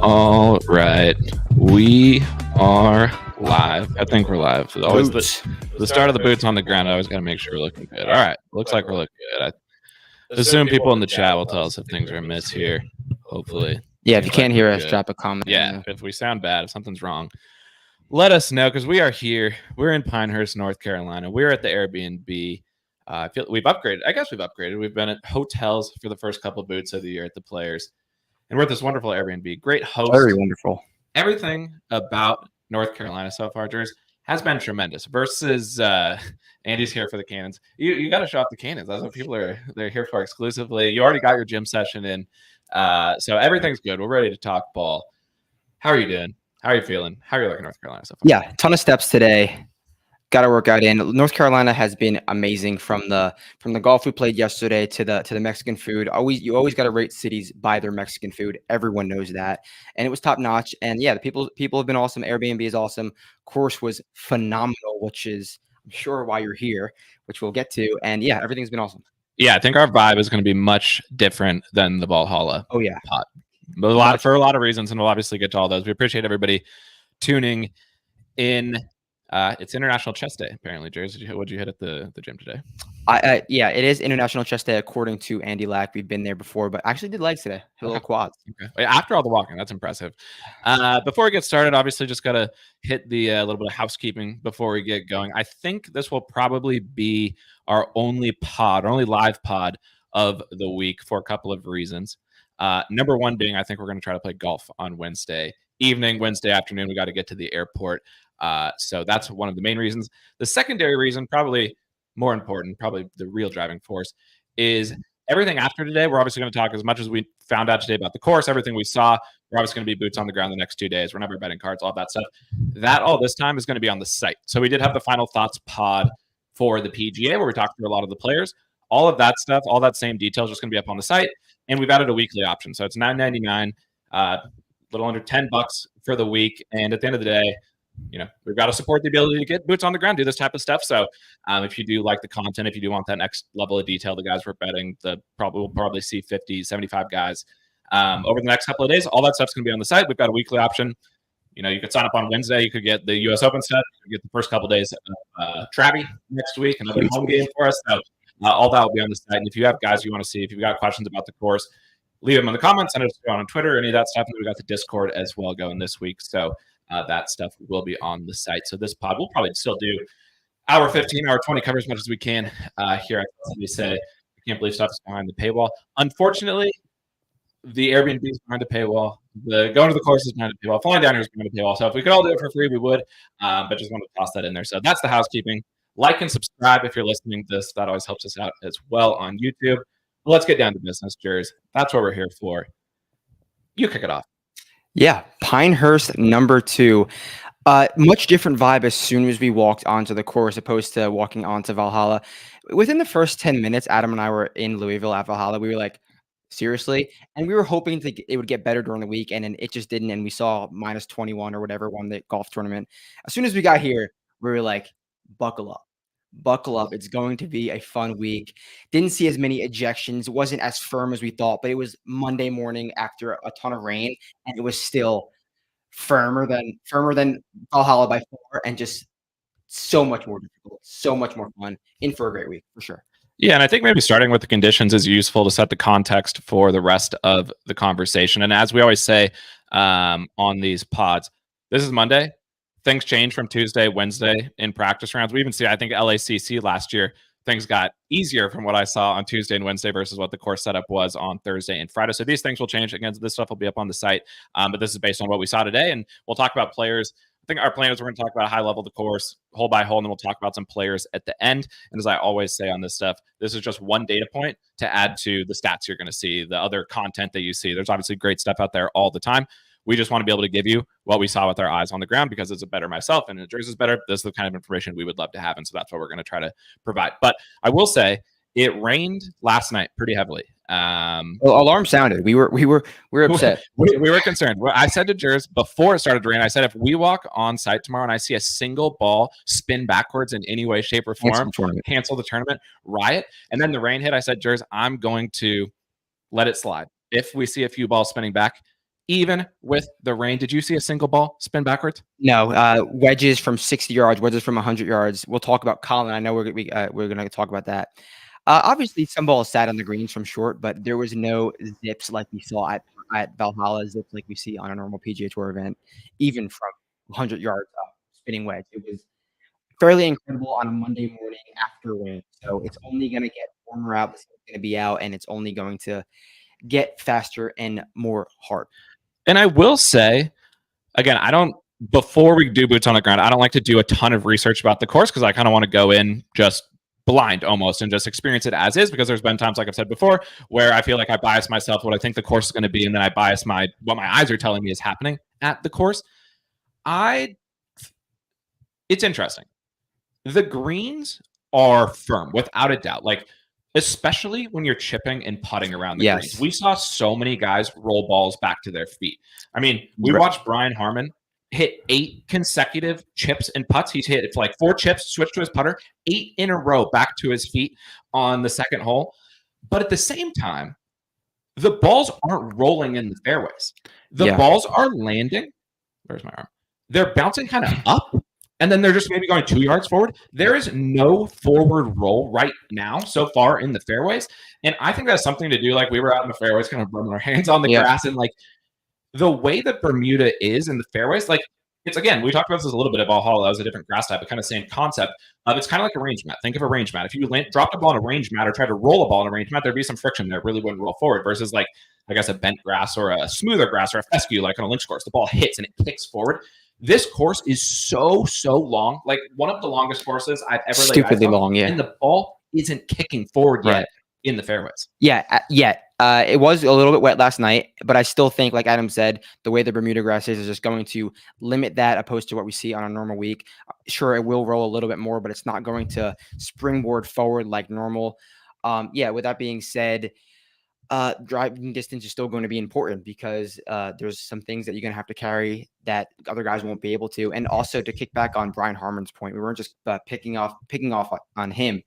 All right, we are live. I think we're live. Always the start of the boots on the ground. I always got to make sure we're looking good. All right, looks like we're looking good. I assume people in the chat will tell us if things are amiss here. Hopefully. Yeah, if you can't hear us, drop a comment. Yeah, if we sound bad, if something's wrong, let us know because we are here. We're in Pinehurst, North Carolina. We're at the Airbnb. I feel we've upgraded. I guess we've upgraded. We've been at hotels for the first couple of boots of the year at the Players. And we're at this wonderful Airbnb. Great host. Very wonderful. Everything about North Carolina so far, Jers, has been tremendous. Versus Andy's here for the Cannons. You got to show off the Cannons. That's what people they're here for exclusively. You already got your gym session in. So everything's good. We're ready to talk ball. How are you doing? How are you feeling? How are you liking North Carolina so far? Yeah, ton of steps today. Got to work out in. North Carolina has been amazing from the golf we played yesterday to the Mexican food. You always got to rate cities by their Mexican food. Everyone knows that, and it was top notch. And yeah, the people have been awesome. Airbnb is awesome. Course was phenomenal, which is I'm sure why you're here, which we'll get to. And yeah, everything's been awesome. Yeah, I think our vibe is going to be much different than the Valhalla. Oh yeah, pot. For a lot of reasons, and we'll obviously get to all those. We appreciate everybody tuning in. It's International Chest Day, apparently. Jersey, what'd you hit at the gym today? Yeah, it is International Chest Day according to Andy Lack. We've been there before, but I actually did legs today. Hit a little quads. Okay. After all the walking, that's impressive. Before we get started, obviously, just gotta hit the little bit of housekeeping before we get going. I think this will probably be our only live pod of the week for a couple of reasons. Number one being, I think we're going to try to play golf on Wednesday evening, Wednesday afternoon. We got to get to the airport. So that's one of the main reasons. The secondary reason, probably more important, probably the real driving force, is everything after today. We're obviously going to talk as much as we found out today about the course, everything we saw. We're obviously going to be boots on the ground the next 2 days. We're never betting cards, all that stuff. That all this time is going to be on the site. So we did have the final thoughts pod for the PGA where we talked to a lot of the players. All of that stuff, all that same detail is just going to be up on the site. And we've added a weekly option. So it's $9.99, a little under $10 for the week. And at the end of the day, we've got to support the ability to get boots on the ground, do this type of stuff. So if you do like the content, if you do want that next level of detail, the guys we're betting, we'll probably see 50, 75 guys over the next couple of days. All that stuff's going to be on the site. We've got a weekly option. You could sign up on Wednesday. You could get the U.S. Open set. You could get the first couple of days of Travie next week, another home game for us. So all that will be on the site. And if you have guys you want to see, if you've got questions about the course, leave them in the comments. Send us on Twitter, any of that stuff. And we got the Discord as well going this week. So that stuff will be on the site. So this pod, we'll probably still do hour 15, hour 20, cover as much as we can here. I constantly say, I can't believe stuff's behind the paywall. Unfortunately, the Airbnb is behind the paywall. The going to the course is behind the paywall. Flying down here is behind the paywall. So if we could all do it for free, we would. But just want to toss that in there. So that's the housekeeping. Like and subscribe if you're listening to this. That always helps us out as well on YouTube. Let's get down to business, Jers. That's what we're here for. You kick it off. Yeah, Pinehurst number 2. Much different vibe as soon as we walked onto the course opposed to walking onto Valhalla. Within the first 10 minutes, Adam and I were in Louisville at Valhalla. We were like, seriously? And we were hoping it would get better during the week, and then it just didn't. And we saw minus 21 or whatever won the golf tournament. As soon as we got here, we were like, buckle up. Buckle up. It's going to be a fun week. Didn't see as many ejections. It wasn't as firm as we thought, but it was Monday morning after a ton of rain, and it was still firmer than Valhalla by 4, and just so much more difficult, so much more fun. In for a great week for sure. Yeah, and I think maybe starting with the conditions is useful to set the context for the rest of the conversation. And as we always say on these pods, this is Monday. Things change from Tuesday, Wednesday in practice rounds. We even see, I think, LACC last year, things got easier from what I saw on Tuesday and Wednesday versus what the course setup was on Thursday and Friday. So these things will change. Again, this stuff will be up on the site. But this is based on what we saw today. And we'll talk about players. I think our plan is we're going to talk about a high level of the course, hole by hole, and then we'll talk about some players at the end. And as I always say on this stuff, this is just one data point to add to the stats you're going to see, the other content that you see. There's obviously great stuff out there all the time. We just want to be able to give you what we saw with our eyes on the ground because it's a better myself and the Jersey is better. This is the kind of information we would love to have. And so that's what we're going to try to provide. But I will say it rained last night pretty heavily. Well, alarm sounded. We were upset. we were concerned. I said to Jers before it started to rain, I said, if we walk on site tomorrow and I see a single ball spin backwards in any way, shape, or form, cancel the tournament, riot. And then the rain hit. I said, Jers, I'm going to let it slide. If we see a few balls spinning back, even with the rain. Did you see a single ball spin backwards? No, wedges from 60 yards, wedges from 100 yards. We'll talk about Colin. I know we're going to talk about that. Obviously, some balls sat on the greens from short, but there was no zips like we saw at Valhalla, zips like we see on a normal PGA Tour event, even from 100 yards up, spinning wedge. It was fairly incredible on a Monday morning after rain. So it's only going to get warmer out. The sun's going to be out, and it's only going to get faster and more hard. And I will say, again, before we do boots on the ground, I don't like to do a ton of research about the course because I kind of want to go in just blind almost and just experience it as is, because there's been times, like I've said before, where I feel like I bias myself what I think the course is going to be, and then I bias what my eyes are telling me is happening at the course. It's interesting. The greens are firm without a doubt. Like, especially when you're chipping and putting around the greens. We saw so many guys roll balls back to their feet. I mean, we watched Brian Harmon hit 8 consecutive chips and putts. He's hit like 4 chips, switched to his putter, 8 in a row back to his feet on the second hole. But at the same time, the balls aren't rolling in the fairways. The balls are landing. Where's my arm? They're bouncing kind of up, and then they're just maybe going 2 yards forward. There is no forward roll right now so far in the fairways. And I think that's something to do. Like, we were out in the fairways kind of rubbing our hands on the grass, and like the way that Bermuda is in the fairways, like, it's, again, we talked about this a little bit at Valhalla. That was a different grass type, but kind of same concept. It's kind of like a range mat. Think of a range mat. If you dropped a ball in a range mat or tried to roll a ball in a range mat, there'd be some friction there. It really wouldn't roll forward. Versus, like, I guess, a bent grass or a smoother grass or a fescue, like on a links course. The ball hits and it kicks forward. This course is so long. Like, one of the longest courses I've ever stupidly long, and the ball isn't kicking forward yet in the fairways. It was a little bit wet last night, but I still think, like Adam said, the way the Bermuda grass is just going to limit that opposed to what we see on a normal week. Sure, it will roll a little bit more, but it's not going to springboard forward like normal. With that being said, driving distance is still going to be important because there's some things that you're going to have to carry that other guys won't be able to. And also, to kick back on Brian Harmon's point, we weren't just picking off on him.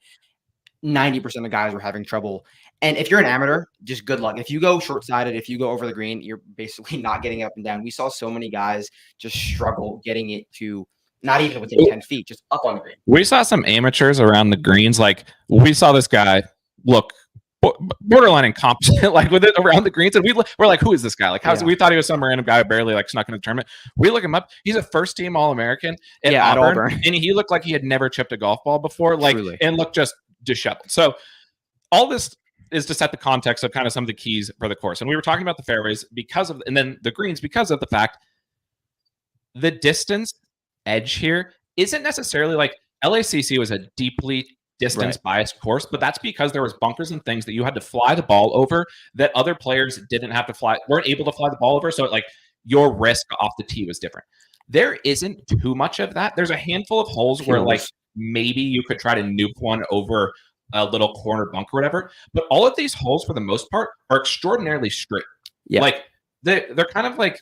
90% of guys were having trouble. And if you're an amateur, just good luck. If you go short-sided, if you go over the green, you're basically not getting up and down. We saw so many guys just struggle getting it to not even within 10 feet, just up on the green. We saw some amateurs around the greens. Like, we saw this guy look borderline incompetent, like, with it around the greens. And we're like, who is this guy? Like, we thought he was some random guy who barely, like, snuck in the tournament. We look him up. He's a first-team All-American at Auburn. And he looked like he had never chipped a golf ball before. Like, truly. And looked just disheveled. So all this is to set the context of kind of some of the keys for the course. And we were talking about the fairways and then the greens, because of the fact the distance edge here isn't necessarily like LACC was a deeply distance biased course, but that's because there was bunkers and things that you had to fly the ball over that other players weren't able to fly the ball over. So like your risk off the tee was different. There isn't too much of that. There's a handful of holes where like maybe you could try to nuke one over a little corner bunk or whatever, but all of these holes for the most part are extraordinarily straight. Like they're kind of like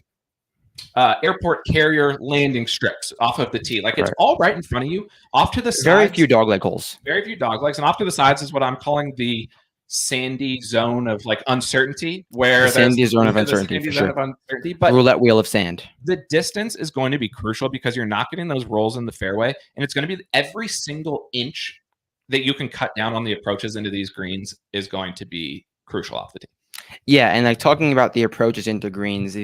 airport carrier landing strips off of the tee. Like, it's all right in front of you. Off to the sides, very few dogleg holes. Very few doglegs, and off to the sides is what I'm calling the sandy zone of like uncertainty, where sandy zone of uncertainty, for sure. But roulette wheel of sand. The distance is going to be crucial because you're not getting those rolls in the fairway, and it's going to be every single inch that you can cut down on the approaches into these greens is going to be crucial off the tee. Yeah, and like talking about the approaches into greens,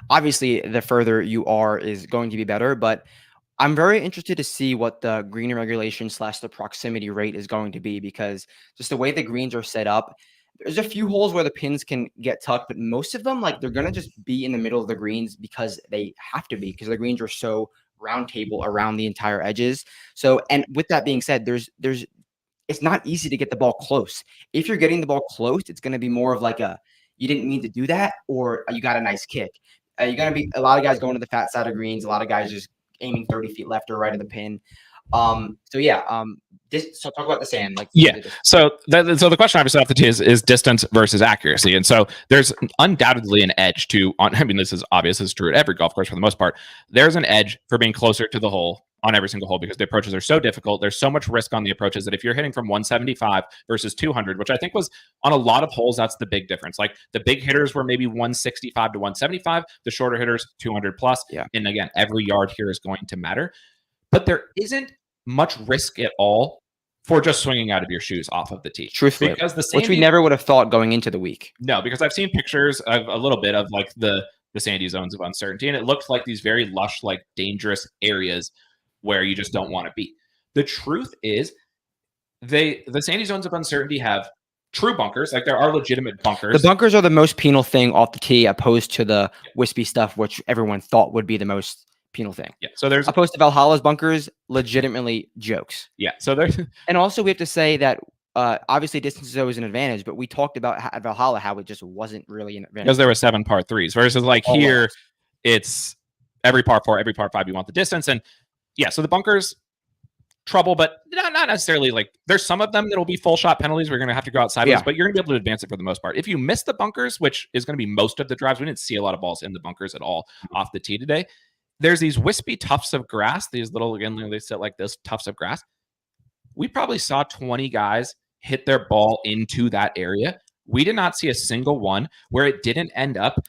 obviously the further you are is going to be better, but I'm very interested to see what the green regulation / the proximity rate is going to be, because just the way the greens are set up, there's a few holes where the pins can get tucked, but most of them, like, they're going to just be in the middle of the greens because they have to be, because the greens are so round table around the entire edges. So, and with that being said, it's not easy to get the ball close. If you're getting the ball close, it's going to be more of like you didn't mean to do that, or you got a nice kick. You're going to be a lot of guys going to the fat side of greens, a lot of guys just aiming 30 feet left or right of the pin. So talk about the sand. So the question obviously off the tee is distance versus accuracy. And so there's undoubtedly an edge I mean, this is obvious, it's true at every golf course for the most part. There's an edge for being closer to the hole on every single hole because the approaches are so difficult. There's so much risk on the approaches that if you're hitting from 175 versus 200, which I think was on a lot of holes, that's the big difference. Like the big hitters were maybe 165 to 175, the shorter hitters 200 plus. Yeah. And again, every yard here is going to matter. But there isn't much risk at all for just swinging out of your shoes off of the tee. Truthfully, because which we never would have thought going into the week. No, because I've seen pictures of a little bit of like the sandy zones of uncertainty, and it looks like these very lush, like dangerous areas where you just don't want to be. The truth is, the sandy zones of uncertainty have true bunkers. Like there are legitimate bunkers. The bunkers are the most penal thing off the tee, opposed to the wispy stuff, which everyone thought would be the most penal thing. Yeah. So there's opposed to Valhalla's bunkers, legitimately jokes. Yeah. So there's and also we have to say that obviously distance is always an advantage, but we talked about at Valhalla how it just wasn't really an advantage because there were 7 par 3s versus like here, it's every par 4, every par 5 you want the distance, and yeah. So the bunkers trouble, but not necessarily like there's some of them that'll be full shot penalties. We're going to have to go out sideways, but you're going to be able to advance it for the most part. If you miss the bunkers, which is going to be most of the drives, we didn't see a lot of balls in the bunkers at all off the tee today. There's these wispy tufts of grass, these little, again, they sit like this, tufts of grass. We probably saw 20 guys hit their ball into that area. We did not see a single one where it didn't end up.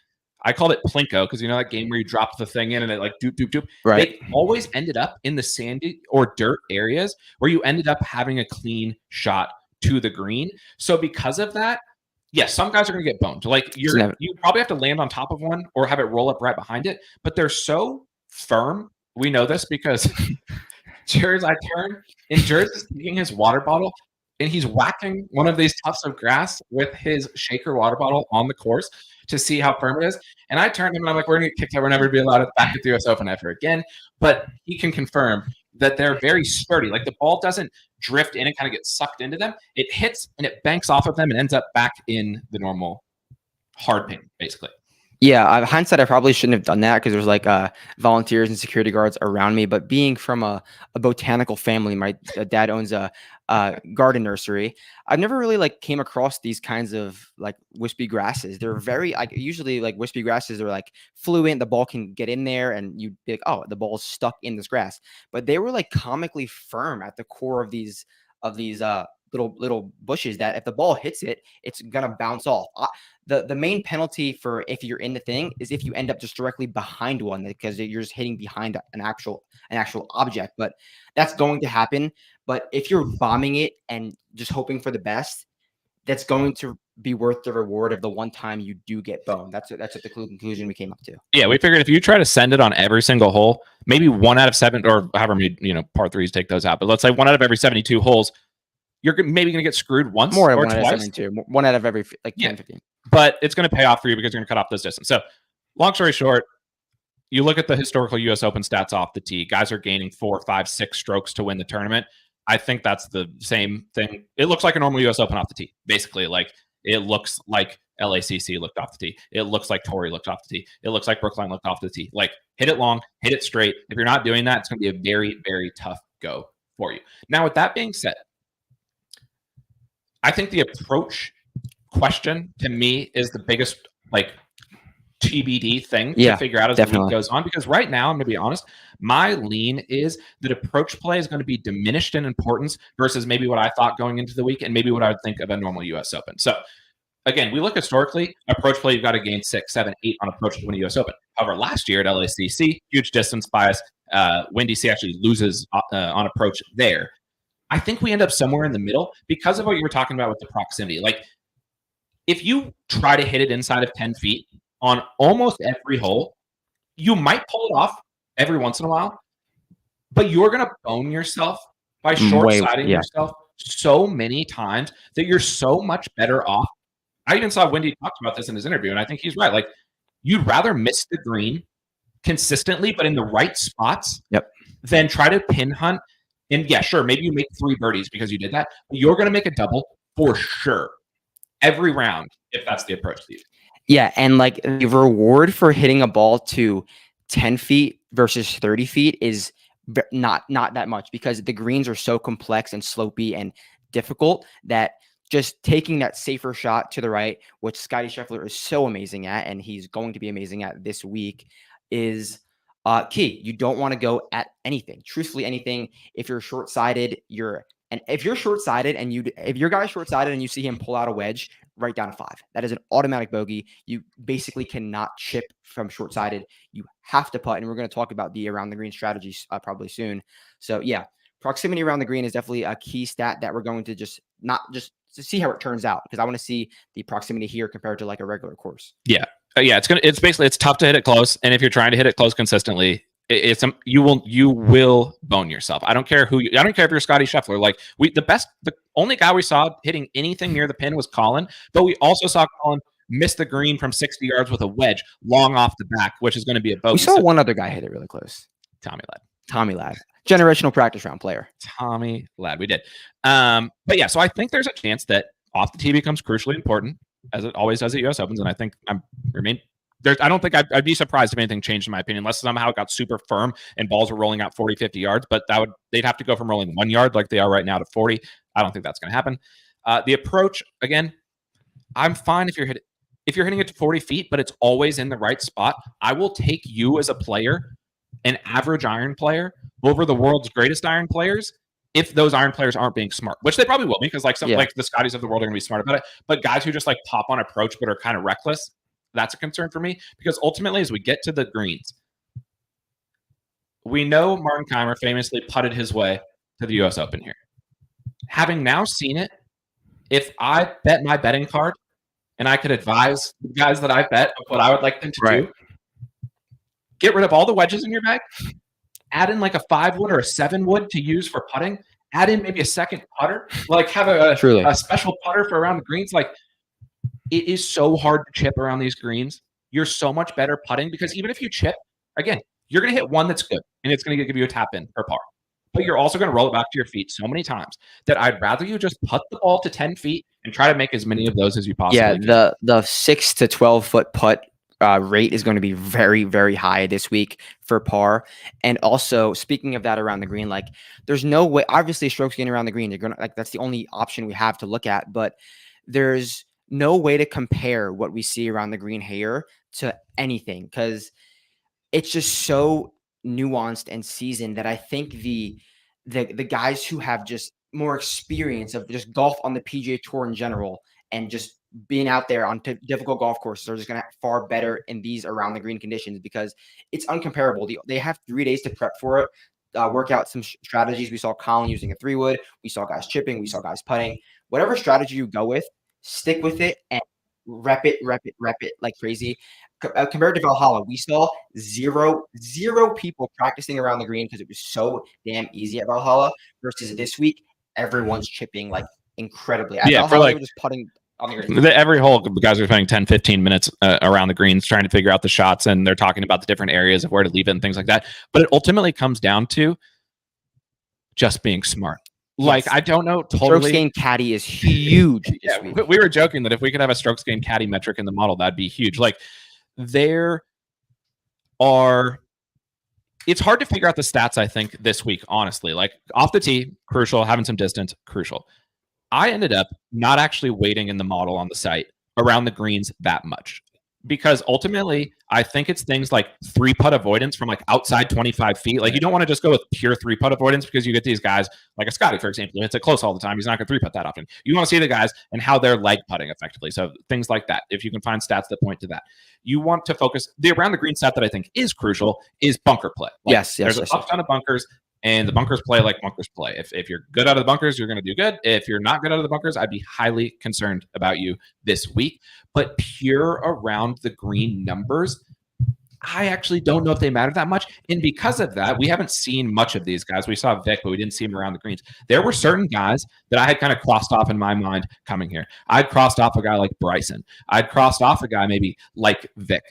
I called it Plinko because you know that game where you drop the thing in and it like doop, doop, doop. Right. They always ended up in the sandy or dirt areas where you ended up having a clean shot to the green. So because of that, yes, some guys are going to get boned. Like you probably have to land on top of one or have it roll up right behind it, but they're so firm. We know this because I turn and Jared's is taking his water bottle and he's whacking one of these tufts of grass with his shaker water bottle on the course to see how firm it is. And I turned him and I'm like, we're going to get kicked out. We're never be allowed back at the US Open ever again. But he can confirm that they're very sturdy. Like the ball doesn't drift in and kind of get sucked into them. It hits and it banks off of them and ends up back in the normal hard pin, basically. Yeah, hindsight, I probably shouldn't have done that because there's like volunteers and security guards around me. But being from a botanical family, my dad owns a garden nursery. I've never really like came across these kinds of like wispy grasses. They're very like usually like wispy grasses. They're like fluent. The ball can get in there, and you'd be like, oh, the ball's stuck in this grass. But they were like comically firm at the core of these little bushes that if the ball hits it, it's gonna bounce off. The main penalty for if you're in the thing is if you end up just directly behind one because you're just hitting behind an actual object. But that's going to happen. But if you're bombing it and just hoping for the best, that's going to be worth the reward of the one time you do get boned. That's what the conclusion we came up to. Yeah, we figured if you try to send it on every single hole, maybe 1 out of 7 or however many par 3s take those out. But let's say 1 out of every 72 holes. You're maybe going to get screwed once or twice. 1 out of every like 10, 15. But it's going to pay off for you because you're going to cut off this distance. So long story short, you look at the historical US Open stats off the tee. Guys are gaining 4, 5, 6 strokes to win the tournament. I think that's the same thing. It looks like a normal US Open off the tee. Basically, like it looks like LACC looked off the tee. It looks like Torrey looked off the tee. It looks like Brookline looked off the tee. Like hit it long, hit it straight. If you're not doing that, it's going to be a very, very tough go for you. Now, with that being said, I think the approach question to me is the biggest like TBD thing to figure out as the week goes on. Because right now, I'm going to be honest, my lean is that approach play is going to be diminished in importance versus maybe what I thought going into the week and maybe what I would think of a normal US Open. So again, we look historically, approach play, you've got to gain 6, 7, 8 on approach to win a US Open. However, last year at LACC, huge distance bias. Windy C actually loses on approach there. I think we end up somewhere in the middle because of what you were talking about with the proximity. Like, if you try to hit it inside of 10 feet on almost every hole, you might pull it off every once in a while, but you're going to bone yourself by short-siding yourself so many times that you're so much better off. I even saw Wendy talk about this in his interview, and I think he's right. Like, you'd rather miss the green consistently, but in the right spots, than try to pin hunt. And yeah, sure, maybe you make 3 birdies because you did that, but you're going to make a double for sure every round if that's the approach to you. Yeah, and like the reward for hitting a ball to 10 feet versus 30 feet is not that much because the greens are so complex and slopey and difficult that just taking that safer shot to the right, which Scotty Scheffler is so amazing at, and he's going to be amazing at this week, is Key, you don't want to go at anything. Truthfully, anything. If you're short-sighted, if you're short-sighted and if your guy's short-sighted and you see him pull out a wedge, right down a 5. That is an automatic bogey. You basically cannot chip from short-sighted. You have to putt, and we're going to talk about the around the green strategies probably soon. So yeah, proximity around the green is definitely a key stat that we're going to not just to see how it turns out, because I want to see the proximity here compared to like a regular course. Yeah. Yeah, it's tough to hit it close, and if you're trying to hit it close consistently, you will bone yourself. I don't care if you're Scotty Scheffler. Like the only guy we saw hitting anything near the pin was Colin, but we also saw Colin miss the green from 60 yards with a wedge long off the back, which is going to be a bogey. We saw one other guy hit it really close. Tommy Ladd, generational practice round player. Tommy Ladd, we did. But yeah, so I think there's a chance that off the tee becomes crucially important, as it always does at US Opens, and I think I don't think I'd be surprised if anything changed, in my opinion, unless somehow it got super firm and balls were rolling out 40, 50 yards, but they'd have to go from rolling 1 yard like they are right now to 40. I don't think that's going to happen. The approach, again, I'm fine if you're hitting it to 40 feet, but it's always in the right spot. I will take you as a player, an average iron player, over the world's greatest iron players, if those iron players aren't being smart, which they probably will be, because like the Scotties of the world are going to be smart about it. But guys who just like pop on approach but are kind of reckless, that's a concern for me, because ultimately, as we get to the greens, we know Martin Keimer famously putted his way to the US Open here. Having now seen it, if I bet my betting card and I could advise the guys that I bet of what I would like them to do, get rid of all the wedges in your bag, add in like a 5-wood or a 7-wood to use for putting, add in maybe a second putter, like have a special putter for around the greens. Like, it is so hard to chip around these greens. You're so much better putting, because even if you chip, again, you're going to hit one that's good, and it's going to give you a tap in per par. But you're also going to roll it back to your feet so many times that I'd rather you just putt the ball to 10 feet and try to make as many of those as you possibly can. The 6 to 12-foot putt rate is going to be very, very high this week for par. And also, speaking of that around the green, like, there's no way, obviously strokes gained around the green, that's the only option we have to look at, but there's no way to compare what we see around the green here to anything, because it's just so nuanced and seasoned that I think the guys who have just more experience of just golf on the PGA Tour in general and just being out there on difficult golf courses are just going to far better in these around the green conditions, because it's uncomparable. They have 3 days to prep for it, work out some strategies. We saw Colin using a 3-wood. We saw guys chipping. We saw guys putting. Whatever strategy you go with, stick with it and rep it like crazy. Compared to Valhalla, we saw zero people practicing around the green because it was so damn easy at Valhalla, versus this week, everyone's chipping like incredibly. At Valhalla, they were just putting on the green. Every hole, the guys are spending 10, 15 minutes around the greens trying to figure out the shots, and they're talking about the different areas of where to leave it and things like that. But it ultimately comes down to just being smart. Like, I don't know. Strokes gained caddy is huge. Yeah, we were joking that if we could have a strokes gained caddy metric in the model, that'd be huge. Like, it's hard to figure out the stats, I think, this week, honestly. Like, off the tee, crucial. Having some distance, crucial. I ended up not actually waiting in the model on the site around the greens that much, because ultimately I think it's things like 3-putt avoidance from like outside 25 feet. Like, you don't want to just go with pure 3-putt avoidance, because you get these guys like a Scotty, for example, who hits it close all the time. He's not going to 3-putt that often. You want to see the guys and how they're leg putting effectively. So things like that, if you can find stats that point to that. You want to focus. The around the green stat that I think is crucial is bunker play. Like, there's a ton of bunkers, and the bunkers play like bunkers play. If you're good out of the bunkers, you're going to do good. If you're not good out of the bunkers, I'd be highly concerned about you this week. But pure around the green numbers, I actually don't know if they matter that much. And because of that, we haven't seen much of these guys. We saw Vic, but we didn't see him around the greens. There were certain guys that I had kind of crossed off in my mind coming here. I'd crossed off a guy like Bryson. I'd crossed off a guy maybe like Vic.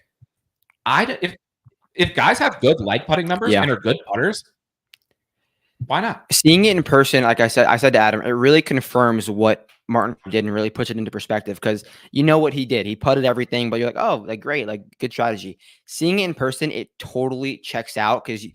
If guys have good leg putting numbers and are good putters, why not? Seeing it in person, like I said to Adam, it really confirms what Martin did and really puts it into perspective, because you know what he did. He putted everything, but you're like, oh, like great, like good strategy. Seeing it in person, it totally checks out, because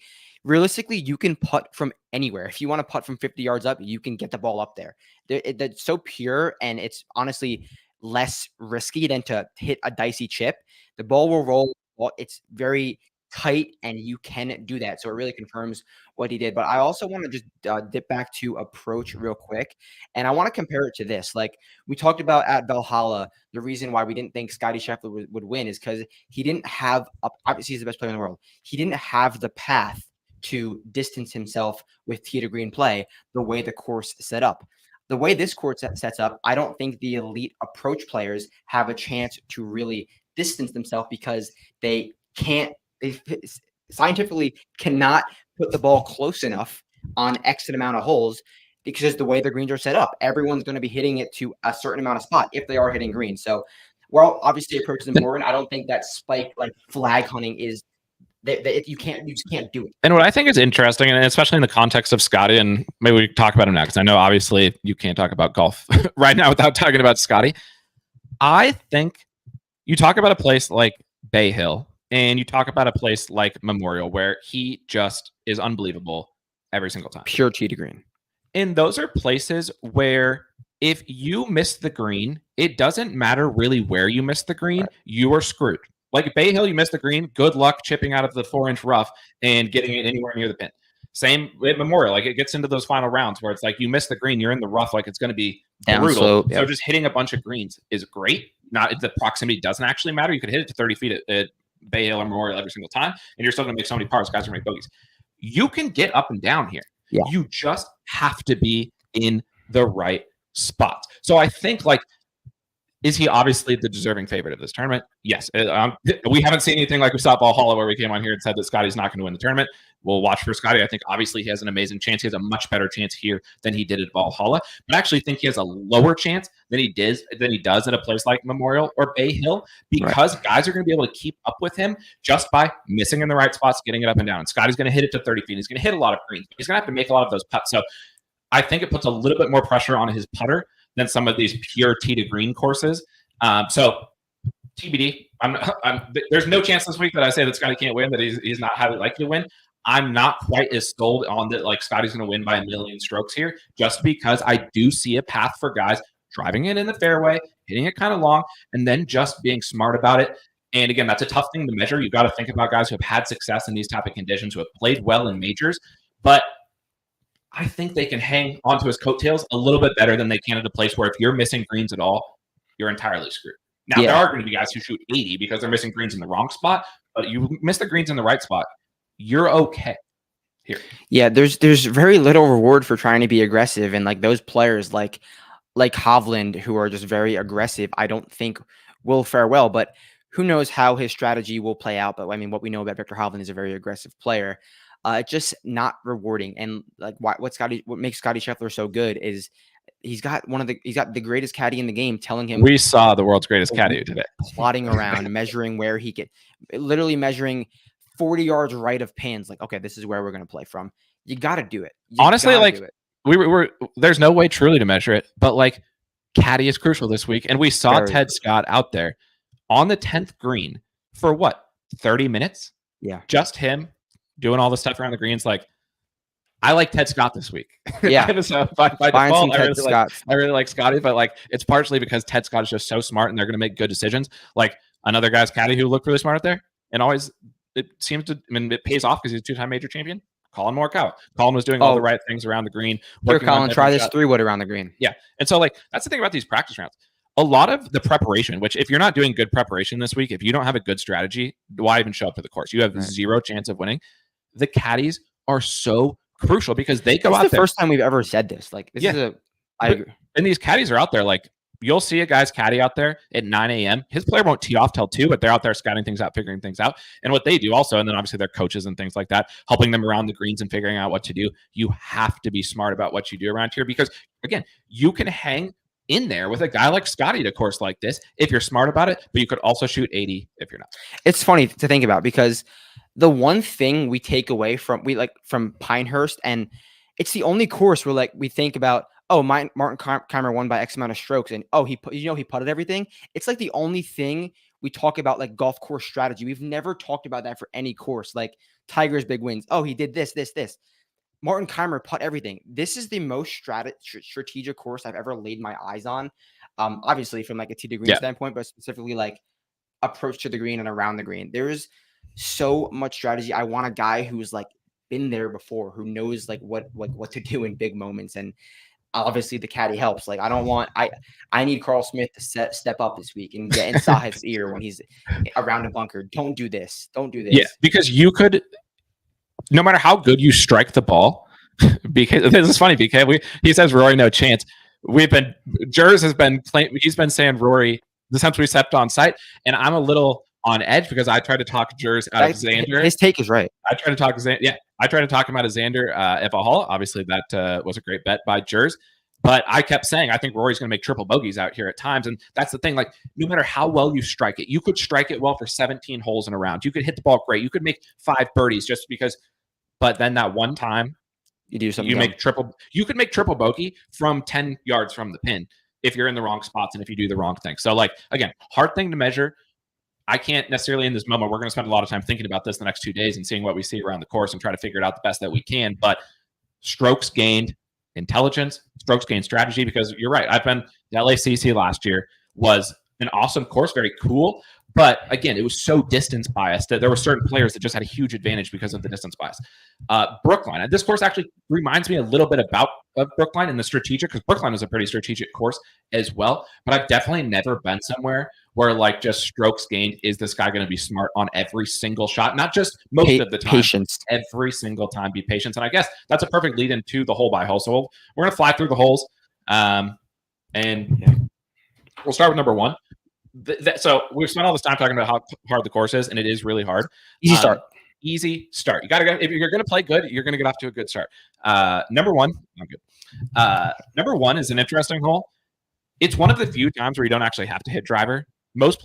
realistically, you can putt from anywhere. If you want to putt from 50 yards up, you can get the ball up there. That's so pure, and it's honestly less risky than to hit a dicey chip. The ball will roll. It's very tight, and you can do that. So it really confirms what he did. But I also want to just dip back to approach real quick, and I want to compare it to this. Like we talked about at Valhalla, the reason why we didn't think Scotty Scheffler would win is because he didn't have, obviously he's the best player in the world. He didn't have the path to distance himself with tee to green play the way the course set up. The way this course sets up, I don't think the elite approach players have a chance to really distance themselves because they scientifically cannot put the ball close enough on X amount of holes because the way the greens are set up, everyone's going to be hitting it to a certain amount of spot if they are hitting green. So, well, obviously approach is important. I don't think that spike like flag hunting is that you just can't do it. And what I think is interesting, and especially in the context of Scotty, and maybe we talk about him now because I know obviously you can't talk about golf right now without talking about Scotty. I think you talk about a place like Bay Hill and you talk about a place like Memorial where he just is unbelievable every single time. Pure tee to green. And those are places where if you miss the green, it doesn't matter really where you miss the green, you are screwed. Like Bay Hill, you missed the green. Good luck chipping out of the 4-inch rough and getting it anywhere near the pin. Same with Memorial. Like it gets into those final rounds where it's like you miss the green, you're in the rough. Like it's going to be brutal. So just hitting a bunch of greens is great. Not the proximity doesn't actually matter. You could hit it to 30 feet at Bay Hill or Memorial every single time, and you're still going to make so many pars. Guys are going to make bogeys. You can get up and down here. Yeah. You just have to be in the right spot. So I think like. Is he obviously the deserving favorite of this tournament? Yes. We haven't seen anything like we saw at Valhalla where we came on here and said that Scotty's not going to win the tournament. We'll watch for Scotty. I think obviously he has an amazing chance. He has a much better chance here than he did at Valhalla. But I actually think he has a lower chance than he does at a place like Memorial or Bay Hill because guys are going to be able to keep up with him just by missing in the right spots, getting it up and down. And Scotty's going to hit it to 30 feet. He's going to hit a lot of greens. He's going to have to make a lot of those putts. So I think it puts a little bit more pressure on his putter than some of these pure tee to green courses. So TBD. There's no chance this week that I say that Scotty can't win, that he's not highly likely to win. I'm not quite as sold on that like Scotty's going to win by a million strokes here, just because I do see a path for guys driving it in the fairway, hitting it kind of long, and then just being smart about it. And again, that's a tough thing to measure. You've got to think about guys who have had success in these type of conditions, who have played well in majors, but I think they can hang onto his coattails a little bit better than they can at a place where if you're missing greens at all, you're entirely screwed. Now, there are going to be guys who shoot 80 because they're missing greens in the wrong spot, but you miss the greens in the right spot, you're okay here. Yeah, there's very little reward for trying to be aggressive, and like those players like Hovland who are just very aggressive, I don't think will fare well, but who knows how his strategy will play out. But I mean, what we know about Victor Hovland is a very aggressive player. Just not rewarding. And like what makes Scotty Scheffler so good is he's got the greatest caddy in the game telling him. We saw the world's greatest caddy today. Plotting around, measuring where he can, literally measuring 40 yards right of pins. Like, okay, this is where we're going to play from. You got to do it. Honestly, like we were, there's no way truly to measure it, but like caddy is crucial this week. And we saw Ted Scott out there on the 10th green for what, 30 minutes? Yeah. Just him doing all the stuff around the greens. Like, I like Ted Scott this week. Yeah. By default, I really like Scotty, but like it's partially because Ted Scott is just so smart and they're going to make good decisions. Like another guy's caddy who looked really smart out there, and always it seems to, I mean, it pays off because he's a 2-time major champion. Colin Morikawa. Colin was doing all the right things around the green. Here, Colin, try this 3-wood around the green. Yeah. And so like that's the thing about these practice rounds. A lot of the preparation, which if you're not doing good preparation this week, if you don't have a good strategy, why even show up to the course? You have zero chance of winning. The caddies are so crucial because they go out there. It's the first time we've ever said this. Like, this is I agree. And these caddies are out there. Like, you'll see a guy's caddy out there at 9 a.m. His player won't tee off till 2, but they're out there scouting things out, figuring things out. And what they do also, and then obviously their coaches and things like that, helping them around the greens and figuring out what to do. You have to be smart about what you do around here because, again, you can hang in there with a guy like Scotty at a course like this if you're smart about it, but you could also shoot 80 if you're not. It's funny to think about because the one thing we take away from Pinehurst, and it's the only course where like we think about, oh, Martin Kaymer won by X amount of strokes, and oh, he putted everything. It's like the only thing we talk about like golf course strategy. We've never talked about that for any course. Like Tiger's big wins. Oh, he did this. Martin Kaymer put everything. This is the most strategic course I've ever laid my eyes on. Obviously from like a tee to green standpoint, but specifically like approach to the green and around the green. so much strategy. I want a guy who's like been there before, who knows like what to do in big moments. And obviously the caddy helps. Like I need Carl Smith to step up this week and get in Sahith's ear when he's around a bunker. Don't do this. Don't do this. Yeah, because you could, no matter how good you strike the ball, because this is funny, BK. He says Rory no chance. Jers has been playing. He's been saying Rory since we stepped on site, and I'm a little on edge because I tried to talk Jers out of Xander. His take is right. I tried to talk I tried to talk him out of Xander at Valhalla. Obviously, that was a great bet by Jers. But I kept saying, I think Rory's going to make triple bogeys out here at times. And that's the thing. Like, no matter how well you strike it, you could strike it well for 17 holes in a round. You could hit the ball great. You could make 5 birdies just because. But then that one time, you do something. You could make triple bogey from 10 yards from the pin if you're in the wrong spots and if you do the wrong thing. So, like, again, hard thing to measure. I can't necessarily in this moment. We're going to spend a lot of time thinking about this the next 2 days and seeing what we see around the course and try to figure it out the best that we can. But strokes gained, intelligence, strokes gained strategy, because you're right. I've been the LACC last year was an awesome course, very cool. But again, it was so distance biased that there were certain players that just had a huge advantage because of the distance bias. Brookline. And this course actually reminds me a little bit about Brookline and the strategic, because Brookline is a pretty strategic course as well. But I've definitely never been somewhere where like just strokes gained, is this guy going to be smart on every single shot? Not just most of the time. Patience. Every single time, be patient. And I guess that's a perfect lead into the hole by hole. So we're going to fly through the holes. And we'll start with number 1. So we've spent all this time talking about how hard the course is, and it is really hard. Easy start. Easy start. You got to go. If you're going to play good, you're going to get off to a good start. Number 1, not good. Number 1 is an interesting hole. It's one of the few times where you don't actually have to hit driver.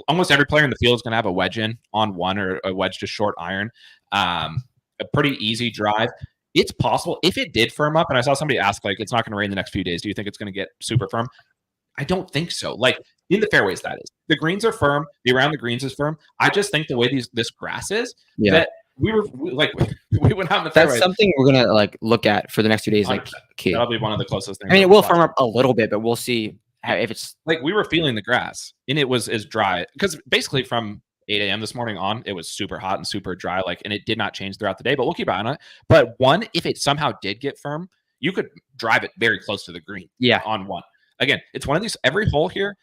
Almost every player in the field is going to have a wedge in on 1 or a wedge to short iron. A pretty easy drive. It's possible if it did firm up, and I saw somebody ask, like, it's not going to rain the next few days. Do you think it's going to get super firm? I don't think so. Like in the fairways, that is. The greens are firm. The around the greens is firm. I just think the way this grass is, that we went out in the fairways. That's something we're gonna like look at for the next 2 days. Like, key. That'll be one of the closest things. I mean, it will firm up a little bit, but we'll see if it's like we were feeling the grass, and it was as dry because basically from 8 a.m. this morning on, it was super hot and super dry. Like, and it did not change throughout the day. But we'll keep an eye on it. But if it somehow did get firm, you could drive it very close to the green. Yeah, on 1. Again, it's one of these, every hole here,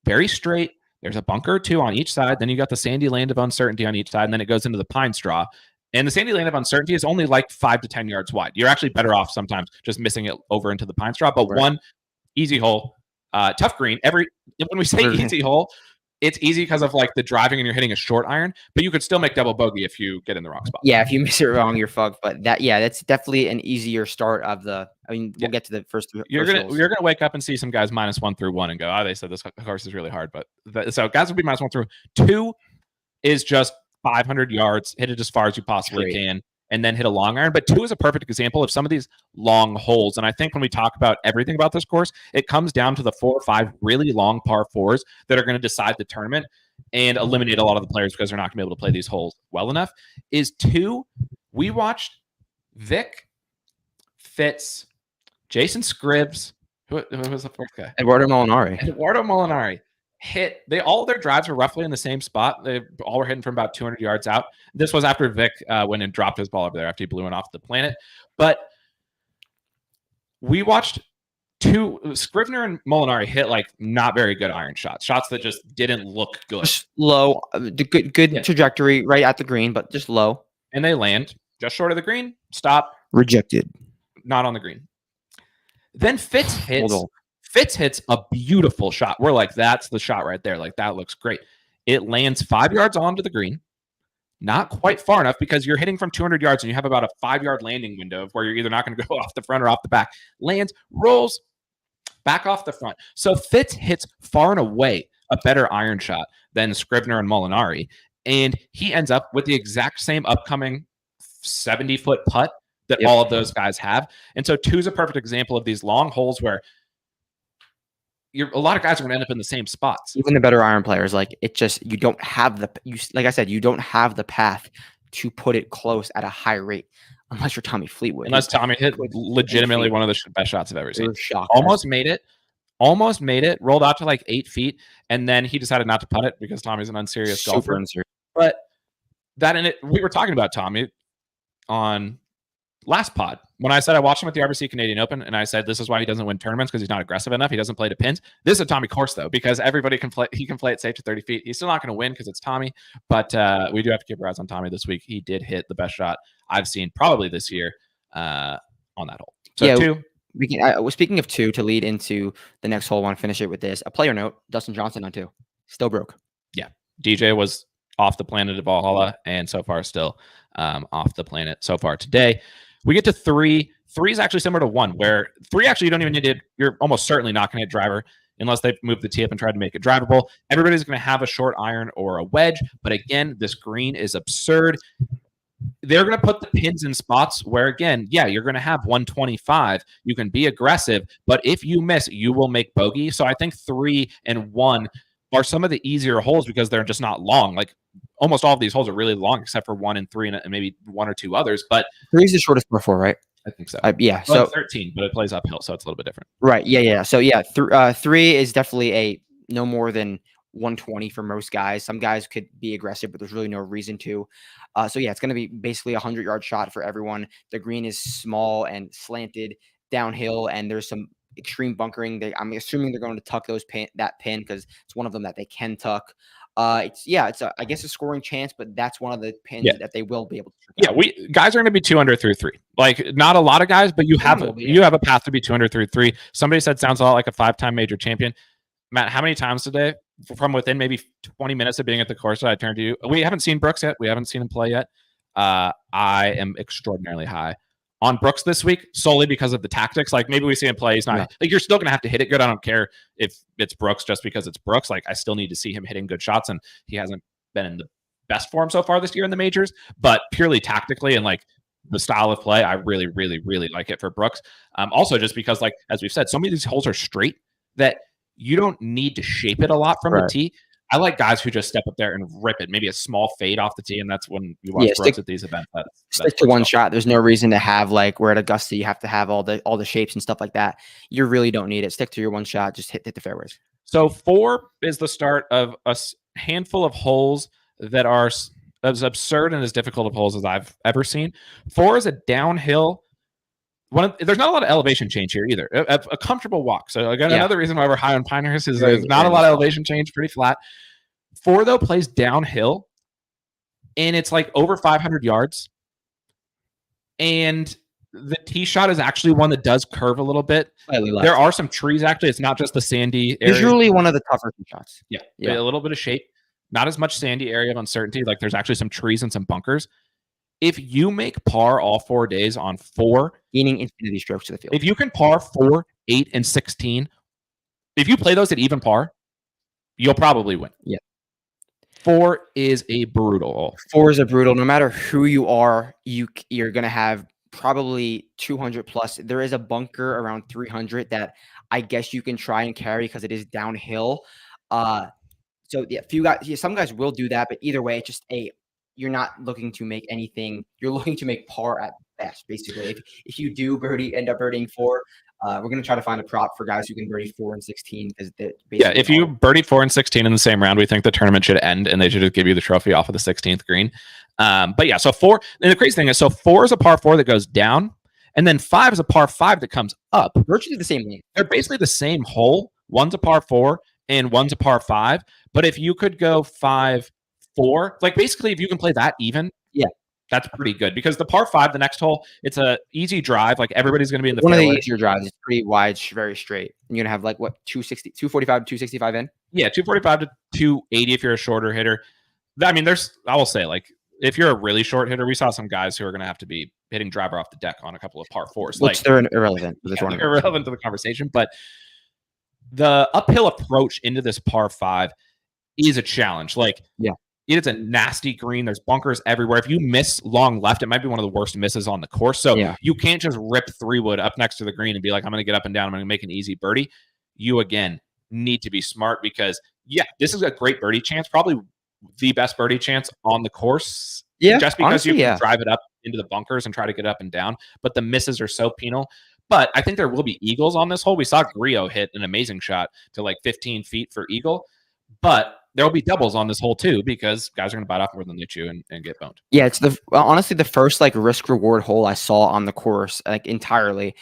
very straight. There's a bunker or 2 on each side. Then you got the sandy land of uncertainty on each side. And then it goes into the pine straw. And the sandy land of uncertainty is only like 5 to 10 yards wide. You're actually better off sometimes just missing it over into the pine straw. But one easy hole, tough green. When we say easy hole, it's easy because of like the driving and you're hitting a short iron, but you could still make double bogey if you get in the wrong spot. Yeah, if you miss it wrong, you're fucked. But that's definitely an easier start of the. I mean, we'll get to the first. You're gonna wake up and see some guys -1 through 1 and go, oh, they said this course is really hard. But so guys will be -1 through 2 is just 500 yards, hit it as far as you possibly can, and then hit a long iron. But 2 is a perfect example of some of these long holes. And I think when we talk about everything about this course, it comes down to the 4 or 5 really long par 4s that are going to decide the tournament and eliminate a lot of the players because they're not going to be able to play these holes well enough. Is 2, we watched Vic, Fitz, Jason Scribbs, who was the 4th guy? Eduardo Molinari. All their drives were roughly in the same spot. They all were hitting from about 200 yards out. This was after Vic went and dropped his ball over there after he blew it off the planet. But we watched Scrivener and Molinari hit like not very good iron shots that just didn't look good. Just low, good trajectory right at the green, but just low. And they land just short of the green, stop. Rejected. Not on the green. Then Fitz hits a beautiful shot. We're like, that's the shot right there. Like, that looks great. It lands 5 yards onto the green. Not quite far enough because you're hitting from 200 yards and you have about a 5-yard landing window of where you're either not going to go off the front or off the back. Lands, rolls back off the front. So Fitz hits far and away a better iron shot than Scrivener and Molinari. And he ends up with the exact same upcoming 70-foot putt that all of those guys have. And so 2 is a perfect example of these long holes where a lot of guys are going to end up in the same spots. Even the better iron players, like you don't have like I said, you don't have the path to put it close at a high rate unless you're Tommy Fleetwood. Unless Tommy hit legitimately one of the best shots I've ever seen. Shocked. Almost made it, rolled out to like 8 feet, and then he decided not to putt it because Tommy's an unserious golfer. But we were talking about Tommy on last pod when I said I watched him at the RBC Canadian Open, and I said this is why he doesn't win tournaments because he's not aggressive enough. He doesn't play to pins. This is a Tommy course though, because everybody can play. He can play it safe to 30 feet. He's still not going to win because it's Tommy, but we do have to keep our eyes on Tommy this week. He did hit the best shot I've seen probably this year on that hole. So Yeah, 2. We can. Speaking of 2, to lead into the next hole, I want to finish it with this. A player note: Dustin Johnson on 2, still broke. Yeah, DJ was off the planet of Valhalla, and so far still off the planet so far today. We get to 3. 3 is actually similar to 1, where 3 actually you don't even need to. You're almost certainly not going to hit driver unless they move the tee up and try to make it drivable. Everybody's going to have a short iron or a wedge, but again, this green is absurd. They're going to put the pins in spots where, again, yeah, you're going to have 125. You can be aggressive, but if you miss, you will make bogey. So I think 3 and 1 are some of the easier holes because they're just not long. Like almost all of these holes are really long, except for 1 and 3 and maybe 1 or 2 others. But 3 is the shortest par 4, right? I think so. Yeah. Well, So 13, but it plays uphill, so it's a little bit different. Right. Yeah. So yeah, 3 is definitely a no more than 120 for most guys. Some guys could be aggressive, but there's really no reason to. So yeah, it's going to be basically a 100-yard shot for everyone. The green is small and slanted downhill, and there's some extreme bunkering. I'm assuming they're going to tuck that pin because it's one of them that they can tuck. I guess a scoring chance, but that's one of the pins that they will be able to. Guys are going to be 2 under through 3. Like not a lot of guys, but you have a path to be 2 under through 3. Somebody said sounds a lot like a 5-time major champion. Matt, how many times today from within maybe 20 minutes of being at the course I turned to you? We haven't seen Brooks yet. We haven't seen him play yet. I am extraordinarily high on Brooks this week solely because of the tactics. Like maybe we see him play. He's not like you're still going to have to hit it good. I don't care if it's Brooks just because it's Brooks. Like I still need to see him hitting good shots, and he hasn't been in the best form so far this year in the majors. But purely tactically and like the style of play, I really, really, really like it for Brooks. Also, just because like as we've said, so many of these holes are straight that you don't need to shape it a lot from the tee. I like guys who just step up there and rip it, maybe a small fade off the tee, and that's when you watch Brooks at these events. Stick to one shot. There's no reason to have like where at Augusta you have to have all the shapes and stuff like that. You really don't need it. Stick to your one shot. Just hit the fairways. So 4 is the start of a handful of holes that are as absurd and as difficult of holes as I've ever seen. 4 is a downhill. There's not a lot of elevation change here either. A comfortable walk. So again, another reason why we're high on Pinehurst is there's not a lot of elevation change, pretty flat. 4 though plays downhill, and it's like over 500 yards. And the tee shot is actually one that does curve a little bit. There are some trees actually. It's not just the sandy area. Usually one of the tougher tee shots. Yeah, a little bit of shape. Not as much sandy area of uncertainty. Like there's actually some trees and some bunkers. If you make par all 4 days on 4, gaining infinity strokes to the field. If you can par 4, 8, and 16, if you play those at even par, you'll probably win. Yeah. 4 is a brutal. 4 is a brutal. No matter who you are, you're going to have probably 200 plus. There is a bunker around 300 that I guess you can try and carry because it is downhill. So yeah, some guys will do that, but either way, it's just you're not looking to make anything. You're looking to make par at best, basically. If you do end up birdieing 4, we're going to try to find a prop for guys who can birdie 4 and 16. If you birdie 4 and 16 in the same round, we think the tournament should end and they should just give you the trophy off of the 16th green. So 4, and the crazy thing is, so 4 is a par 4 that goes down, and then 5 is a par 5 that comes up. Virtually the same length. They're basically the same hole. One's a par 4 and one's a par 5. But if you could go 5, 4, like basically if you can play that even, that's pretty good because the par 5, the next hole, it's a easy drive. Like everybody's going to be in the fairway. One of the easier drives. It's pretty wide, very straight. And you're going to have like what 245 to 265 in? Yeah, 245 to 280 if you're a shorter hitter. I mean, I will say, like if you're a really short hitter, we saw some guys who are going to have to be hitting driver off the deck on a couple of par 4s. Which they're irrelevant. They're irrelevant to the conversation. But the uphill approach into this par 5 is a challenge. Like, it's a nasty green. There's bunkers everywhere. If you miss long left, it might be one of the worst misses on the course. So you can't just rip 3-wood up next to the green and be like, I'm going to get up and down. I'm going to make an easy birdie. You, again, need to be smart because, this is a great birdie chance. Probably the best birdie chance on the course. Yeah. Just because you can drive it up into the bunkers and try to get up and down. But the misses are so penal. But I think there will be eagles on this hole. We saw Griot hit an amazing shot to like 15 feet for eagle. But there'll be doubles on this hole too because guys are going to bite off more than they chew and get boned. Yeah, it's honestly the first like risk reward hole I saw on the course like entirely,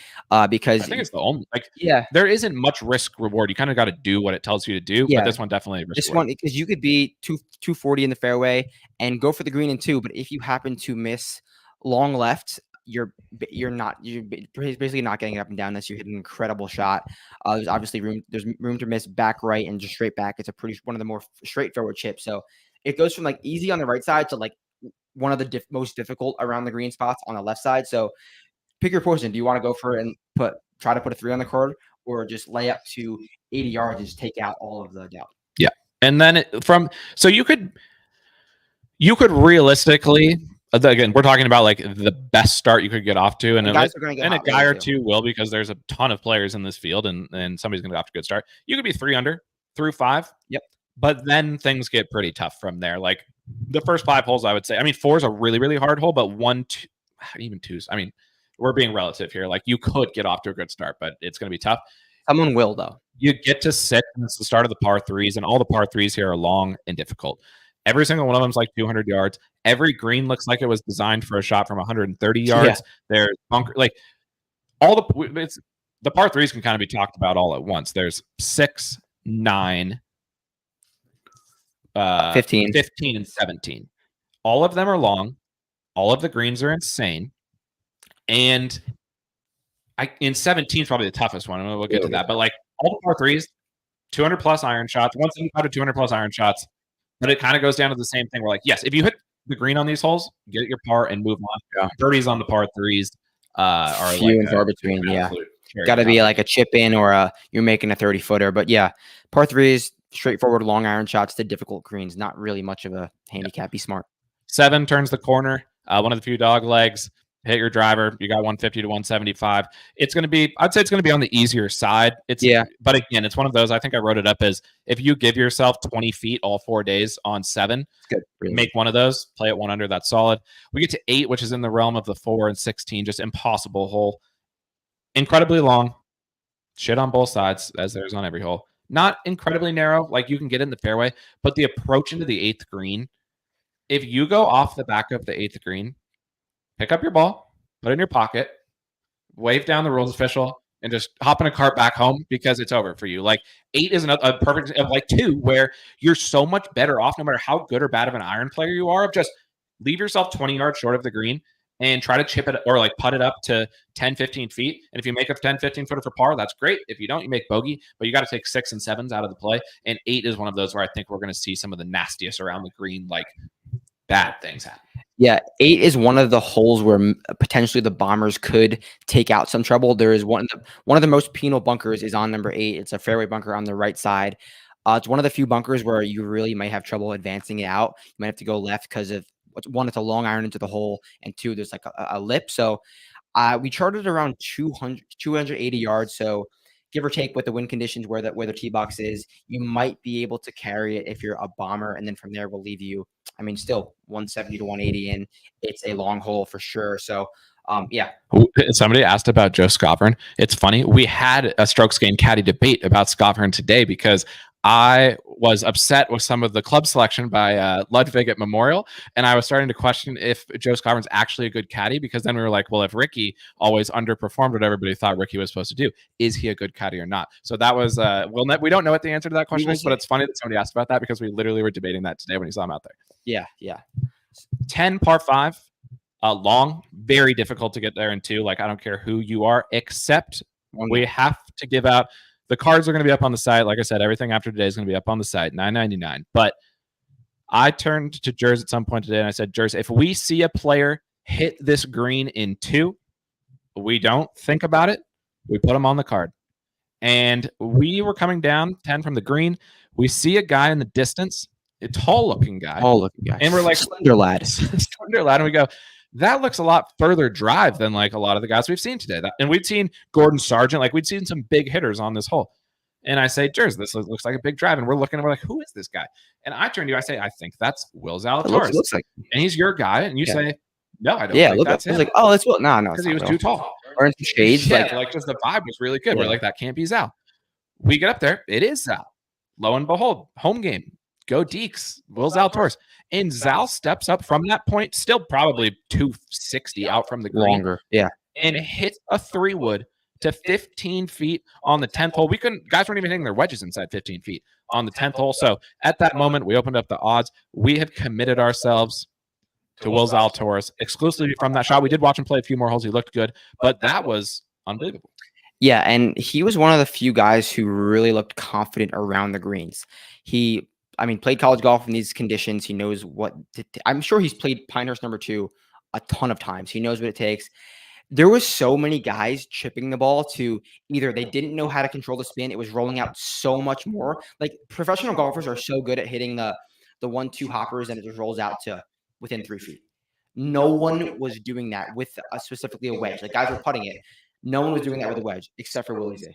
because I think it's the only yeah, there isn't much risk reward. You kind of got to do what it tells you to do. Yeah. But this one definitely this one because you could be 240 in the fairway and go for the green in 2, but if you happen to miss long left, you're basically not getting it up and down unless you hit an incredible shot. There's obviously room to miss back right and just straight back. It's one of the more straightforward chips. So it goes from like easy on the right side to like one of the most difficult around the green spots on the left side. So pick your poison. Do you want to go for it and try to put a 3 on the card, or just lay up to 80 yards and just take out all of the doubt? Yeah. And then so you could realistically, again, we're talking about like the best start you could get off to, and a guy or two will, because there's a ton of players in this field, and somebody's going to get off to a good start. You could be 3 under through 5. Yep. But then things get pretty tough from there. Like the first 5 holes, I would say. I mean, 4 is a really, really hard hole, but 1, 2, even 2s. I mean, we're being relative here. Like you could get off to a good start, but it's going to be tough. Someone will, though. You get to 6, and it's the start of the par 3s, and all the par 3s here are long and difficult. Every single one of them is like 200 yards. Every green looks like it was designed for a shot from 130 yards. Yeah. There's bunker, like all the par 3s can kind of be talked about all at once. There's 6, 9, 15, and 17. All of them are long. All of the greens are insane. And in 17 is probably the toughest one. We'll get to that. But like all the par 3s, 200 plus iron shots, 175 to 200 plus iron shots. But it kind of goes down to the same thing. We're like, yes, if you hit the green on these holes, get your par and move on. Yeah. 30s on the par 3s are few and far between. Yeah, got to be like a chip in or you're making a 30-footer. But yeah, par 3s, straightforward long iron shots to difficult greens. Not really much of a handicap. Yep. Be smart. 7 turns the corner. One of the few dog legs. Hit your driver. You got 150 to 175. It's going to be, I'd say it's going to be on the easier side. But again, it's one of those, I think I wrote it up as if you give yourself 20 feet all 4 days on 7, good. Really. Make one of those, play it 1 under. That's solid. We get to 8, which is in the realm of the 4 and 16, just impossible hole. Incredibly long. Shit on both sides, as there's on every hole. Not incredibly narrow, like you can get in the fairway, but the approach into the 8th green, if you go off the back of the 8th green, pick up your ball, put it in your pocket, wave down the rules official, and just hop in a cart back home because it's over for you. Like 8 is a perfect of like 2, where you're so much better off no matter how good or bad of an iron player you are, of just leave yourself 20 yards short of the green and try to chip it or like putt it up to 10, 15 feet. And if you make a 10, 15 footer for par, that's great. If you don't, you make bogey, but you got to take 6 and 7s out of the play. And 8 is one of those where I think we're going to see some of the nastiest around the green, like bad things happen. Yeah, 8 is one of the holes where potentially the Bombers could take out some trouble. There is one of the most penal bunkers is on number 8. It's a fairway bunker on the right side. It's one of the few bunkers where you really might have trouble advancing it out. You might have to go left because of 1, it's a long iron into the hole, and 2, there's like a lip. So we charted around 280 yards. So give or take with the wind conditions where the tee box is, you might be able to carry it if you're a bomber, and then from there we'll leave you. I mean, still 170 to 180 in. It's a long hole for sure. So, yeah. Somebody asked about Joe Skovern. It's funny. We had a strokes gained caddy debate about Skovern today because I was upset with some of the club selection by Ludwig at Memorial, and I was starting to question if Joe Skovern's actually a good caddy, because then we were like, well, if Ricky always underperformed what everybody thought Ricky was supposed to do, is he a good caddy or not? So that was, we don't know what the answer to that question is, but it's funny that somebody asked about that because we literally were debating that today when he saw him out there. Yeah. 10 par 5, long, very difficult to get there in 2. Like, I don't care who you are, except we have to give out. The cards are going to be up on the site. Like I said, everything after today is going to be up on the site, $9.99. But I turned to Jers at some point today and I said, Jers, if we see a player hit this green in 2, we don't think about it. We put him on the card. And we were coming down 10 from the green. We see a guy in the distance, a tall-looking guy. And we're like, slender lad. Slender lad. And we go, that looks a lot further drive than like a lot of the guys we've seen today. And we'd seen Gordon Sargent, like we'd seen some big hitters on this hole. And I say, Jers, this looks like a big drive. And we're looking and we're like, who is this guy? And I turn to you, I say, I think that's Will Zalatoris. Looks like, and he's your guy. And you say, no, I don't think that's him. I was like, oh, that's Will. No, because he was too tall. Or in some shades. Yeah, like just the vibe was really good. Yeah. We're like, that can't be Zal. We get up there. It is Zal. Lo and behold, home game. go Deeks, Will Zalatoris. And Zal steps up from that point, still probably 260 out from the green. Longer. Yeah. And hit a 3-wood to 15 feet on the 10th hole. Guys weren't even hitting their wedges inside 15 feet on the 10th hole. So at that moment, we opened up the odds. We had committed ourselves to Will Zalatoris exclusively from that shot. We did watch him play a few more holes. He looked good, but that was unbelievable. Yeah, and he was one of the few guys who really looked confident around the greens. Played college golf in these conditions. He knows what I'm sure he's played Pinehurst number 2 a ton of times. He knows what it takes. There was so many guys chipping the ball to either they didn't know how to control the spin. It was rolling out so much more. Like professional golfers are so good at hitting the 1-2 hoppers and it just rolls out to within 3 feet. No one was doing that with specifically a wedge. Like guys were putting it. No one was doing that with a wedge except for Willie Z.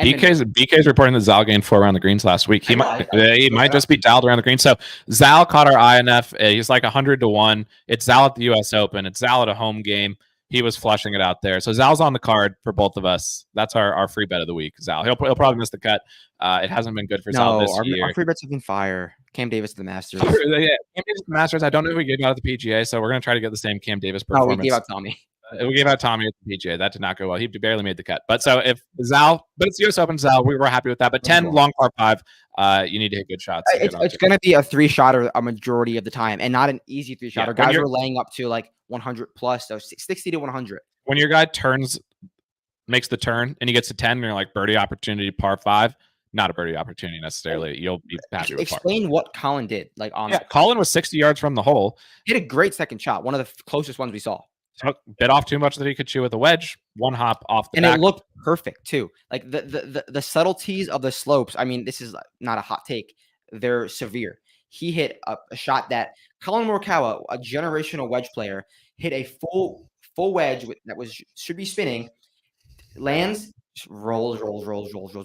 BK's reporting that Zal gained 4 around the greens last week. He might just be dialed around the green. So Zal caught our eye enough. He's like 100-1. It's Zal at the U.S. Open. It's Zal at a home game. He was flushing it out there. So Zal's on the card for both of us. That's our free bet of the week. Zal. He'll probably miss the cut. It hasn't been good for Zal this year. Our free bets have been fire. Cam Davis to the Masters. Yeah, Cam Davis to the Masters. I don't know who we gave out at the PGA, so we're going to try to get the same Cam Davis performance. No, we gave out Tommy. We gave out Tommy at the PGA. That did not go well. He barely made the cut. But so if Zal, but it's US Open Zal, we were happy with that. But 10 long par 5, you need to hit good shots. It's going to be a 3-shotter a majority of the time, and not an easy 3-shotter. Yeah, guys are laying up to like 100 plus, so 60 to 100. When your guy makes the turn, and he gets to 10, and you're like birdie opportunity par 5. Not a birdie opportunity necessarily. You'll be happy with Explain what Colin did. Colin was 60 yards from the hole. He had a great second shot, one of the closest ones we saw. Bit off too much that he could chew with a wedge. One hop off the and back. It looked perfect too. Like the subtleties of the slopes. I mean, this is not a hot take. They're severe. He hit a shot that Colin Morikawa, a generational wedge player, hit a full wedge that should be spinning, lands, rolls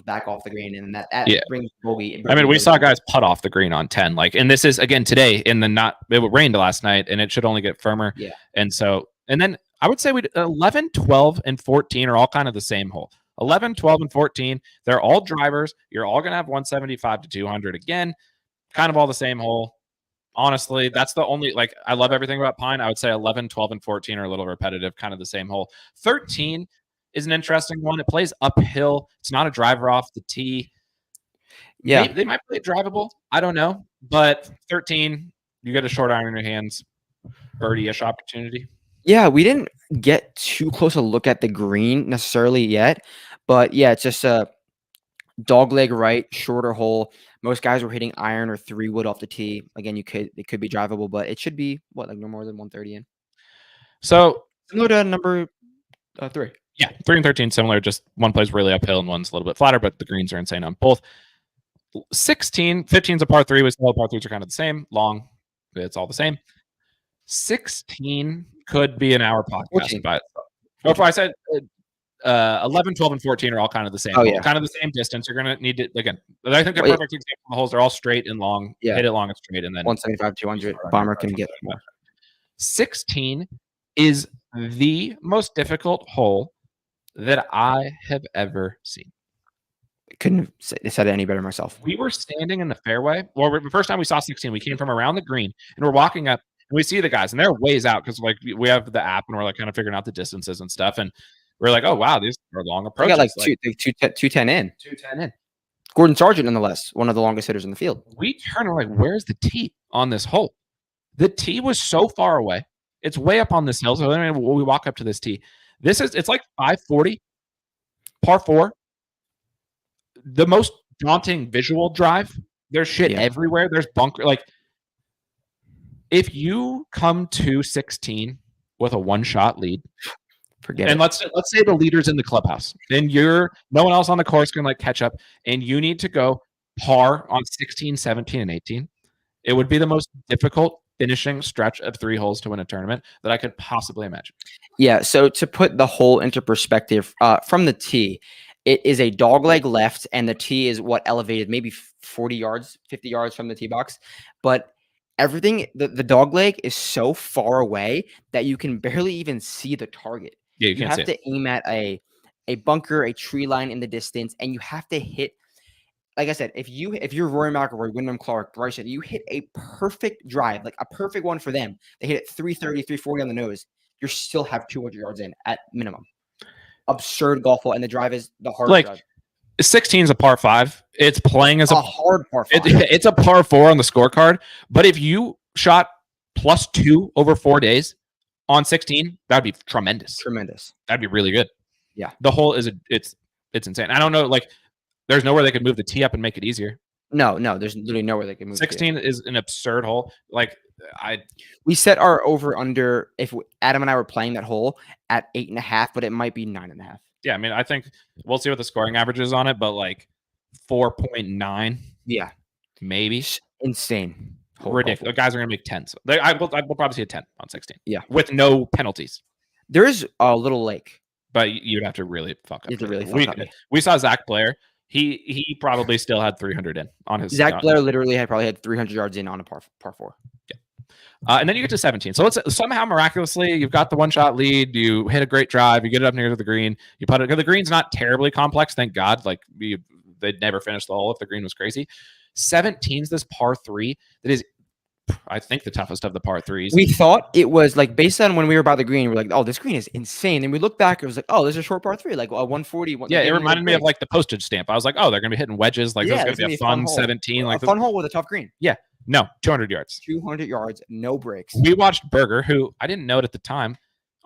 back off the green, and that brings bogey. We saw guys putt off the green on 10. And this is again today it rained last night, and it should only get firmer. Yeah, And then I would say 11, 12, and 14 are all kind of the same hole. 11, 12, and 14, they're all drivers. You're all going to have 175 to 200 again, kind of all the same hole. Honestly, that's the only, I love everything about Pine. I would say 11, 12, and 14 are a little repetitive, kind of the same hole. 13 is an interesting one. It plays uphill. It's not a driver off the tee. Yeah. They might play it drivable. I don't know. But 13, you get a short iron in your hands, birdie-ish opportunity. Yeah, we didn't get too close a look at the green necessarily yet, but yeah, it's just a dogleg right, shorter hole. Most guys were hitting iron or 3-wood off the tee. Again, it could be drivable, but it should be no more than 130 in. So similar to number 3. Yeah, 3 and 13 similar. Just one plays really uphill and one's a little bit flatter, but the greens are insane on both. 16, 15's a par 3. With all par 3s are kind of the same. Long, it's all the same. 16 could be an hour podcast by itself. If I said 11, 12, and 14 are all kind of the same. Kind of the same distance. You're going to need to, again, I think they're perfect example of the holes. They're all straight and long. Yeah. Hit it long and straight. And then 175, 200. Bomber can get more. 16 is the most difficult hole that I have ever seen. Couldn't have said it any better myself. We were standing in the fairway. Well, the first time we saw 16, we came from around the green and we're walking up and we see the guys and they're ways out because we have the app and we're kind of figuring out the distances and stuff. And we're like, oh, wow, these are long approaches. I got 210 in. 210 in. Gordon Sargent, nonetheless, one of the longest hitters in the field. We turn and we're like, where's the tee on this hole? The tee was so far away. It's way up on this hill. So then we walk up to this tee. It's like 540, par 4. The most daunting visual drive. There's shit everywhere. There's bunker. If you come to 16 with a 1-shot lead, forget and it. Let's say the leader's in the clubhouse, and no one else on the course can catch up, and you need to go par on 16, 17, and 18. It would be the most difficult finishing stretch of 3 holes to win a tournament that I could possibly imagine. Yeah, so to put the hole into perspective, from the tee, it is a dogleg left, and the tee is elevated maybe 40 yards, 50 yards from the tee box. But everything, the dogleg is so far away that you can barely even see the target. Yeah, you have to aim at a bunker, a tree line in the distance, and you have to hit like I said, if you're Rory McIlroy, Wyndham Clark, Bryson, you hit a perfect drive, like a perfect one for them. They hit it 330, 340 on the nose. You still have 200 yards in at minimum. Absurd golf ball, and the drive is the hardest Like drive. 16 is a par 5. It's playing as a hard par 5. It's a par 4 on the scorecard. But if you shot +2 over 4 days on 16, that'd be tremendous. That'd be really good. Yeah. The hole is it's insane. I don't know, like there's nowhere they could move the tee up and make it easier. No, there's literally nowhere they can move. 16 is an absurd hole. Like we set our over under if Adam and I were playing that hole at 8.5, but it might be 9.5. Yeah, I mean, I think we'll see what the scoring average is on it, but like 4.9. Yeah, maybe. Insane. Ridiculous. Guys are gonna make 10s. I will probably see a 10 on 16. Yeah, with no penalties. There is a little lake, but you'd have to really fuck up. You have to really fuck up. We saw Zach Blair. He probably still had 300 in on his. Zach Blair literally probably had 300 yards in on a par 4. Yeah. And then you get to 17. So let's somehow miraculously you've got the 1-shot lead. You hit a great drive. You get it up near to the green. You put it. The green's not terribly complex, thank God. Like they'd never finish the hole if the green was crazy. 17's this par 3 that is, I think, the toughest of the par 3s. We thought it was like based on when we were by the green, we're like, oh, this green is insane. And we looked back, it was like, oh, there's a short par 3, like a 140. Yeah, it reminded me of like the postage stamp. I was like, oh, they're gonna be hitting wedges. Like, yeah, this is gonna be a fun 17. Like a fun hole with a tough green. Yeah. No, 200 yards. 200 yards, no breaks. We watched Berger, who I didn't know it at the time,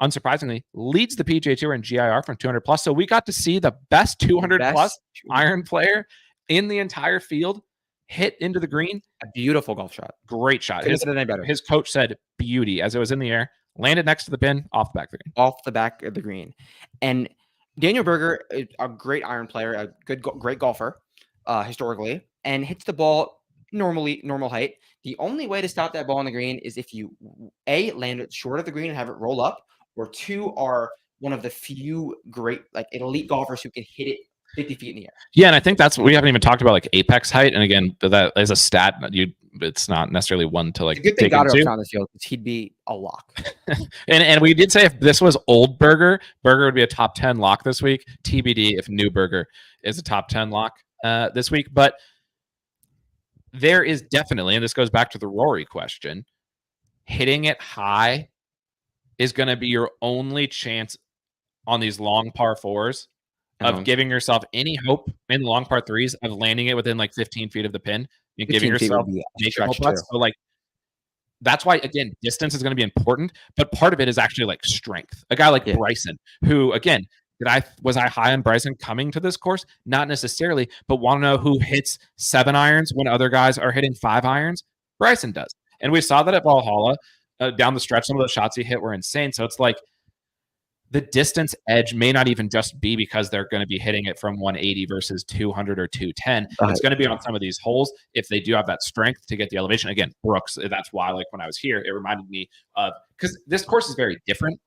unsurprisingly, leads the PGA Tour in GIR from 200 plus. So we got to see the best 200 plus iron player in the entire field hit into the green. A beautiful golf shot. Great shot. Better. His coach said beauty as it was in the air, landed next to the pin, off the back of the green. Off the back of the green. And Daniel Berger, a great iron player, a great golfer historically, and hits the ball normal height. The only way to stop that ball on the green is if you A, land it short of the green and have it roll up, or 2, are one of the few great like elite golfers who can hit it 50 feet in the air. Yeah, and I think we haven't even talked about like apex height. And again, that is a stat it's not necessarily one to like take into. On this field because he'd be a lock. and we did say if this was old Berger would be a top 10 lock this week. TBD if new Berger is a top 10 lock this week. But there is definitely, and this goes back to the Rory question, hitting it high is going to be your only chance on these long par 4s of giving yourself any hope in long par 3s of landing it within like 15 feet of the pin and giving yourself putts. So like that's why, again, distance is going to be important, but part of it is actually like strength. A guy like Bryson, who again, was I high on Bryson coming to this course? Not necessarily, but want to know who hits 7 irons when other guys are hitting 5 irons? Bryson does. And we saw that at Valhalla down the stretch. Some of the shots he hit were insane. So it's like the distance edge may not even just be because they're going to be hitting it from 180 versus 200 or 210. It's going to be on some of these holes if they do have that strength to get the elevation. Again, Brooks, that's why like when I was here, it reminded me of, because this course is very different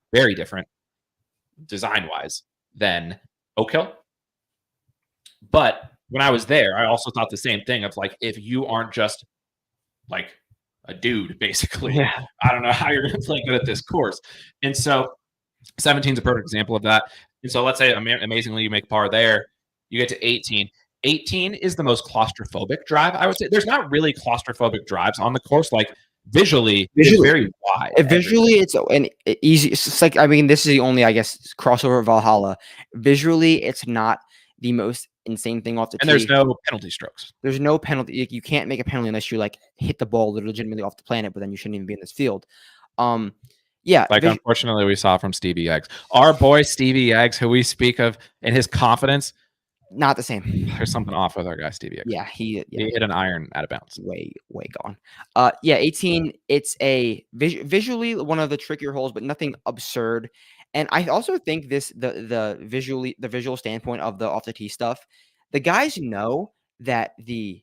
design-wise than Oak Hill. But when I was there, I also thought the same thing of like, if you aren't just like a dude, basically, I don't know how you're going to play good at this course. And so 17 is a perfect example of that. And so let's say amazingly you make par there, you get to 18. 18 is the most claustrophobic drive, I would say. There's not really claustrophobic drives on the course. Like visually it's very wide. Visually, it's an easy. It's like, I mean, this is the only, I guess, crossover of Valhalla. Visually, it's not the most insane thing off the tee. And there's no penalty strokes. There's no penalty. You can't make a penalty unless you like hit the ball legitimately off the planet, but then you shouldn't even be in this field. Yeah. Like, unfortunately, we saw from Stevie Eggs. Our boy Stevie Eggs, who we speak of in his confidence. Not the same. There's something off with our guy, Stevie Eggs. Yeah, he hit an iron out of bounds. Way gone. 18, it's a visually one of the trickier holes, but nothing absurd. And I also think the visual standpoint of the off the tee stuff, the guys know that the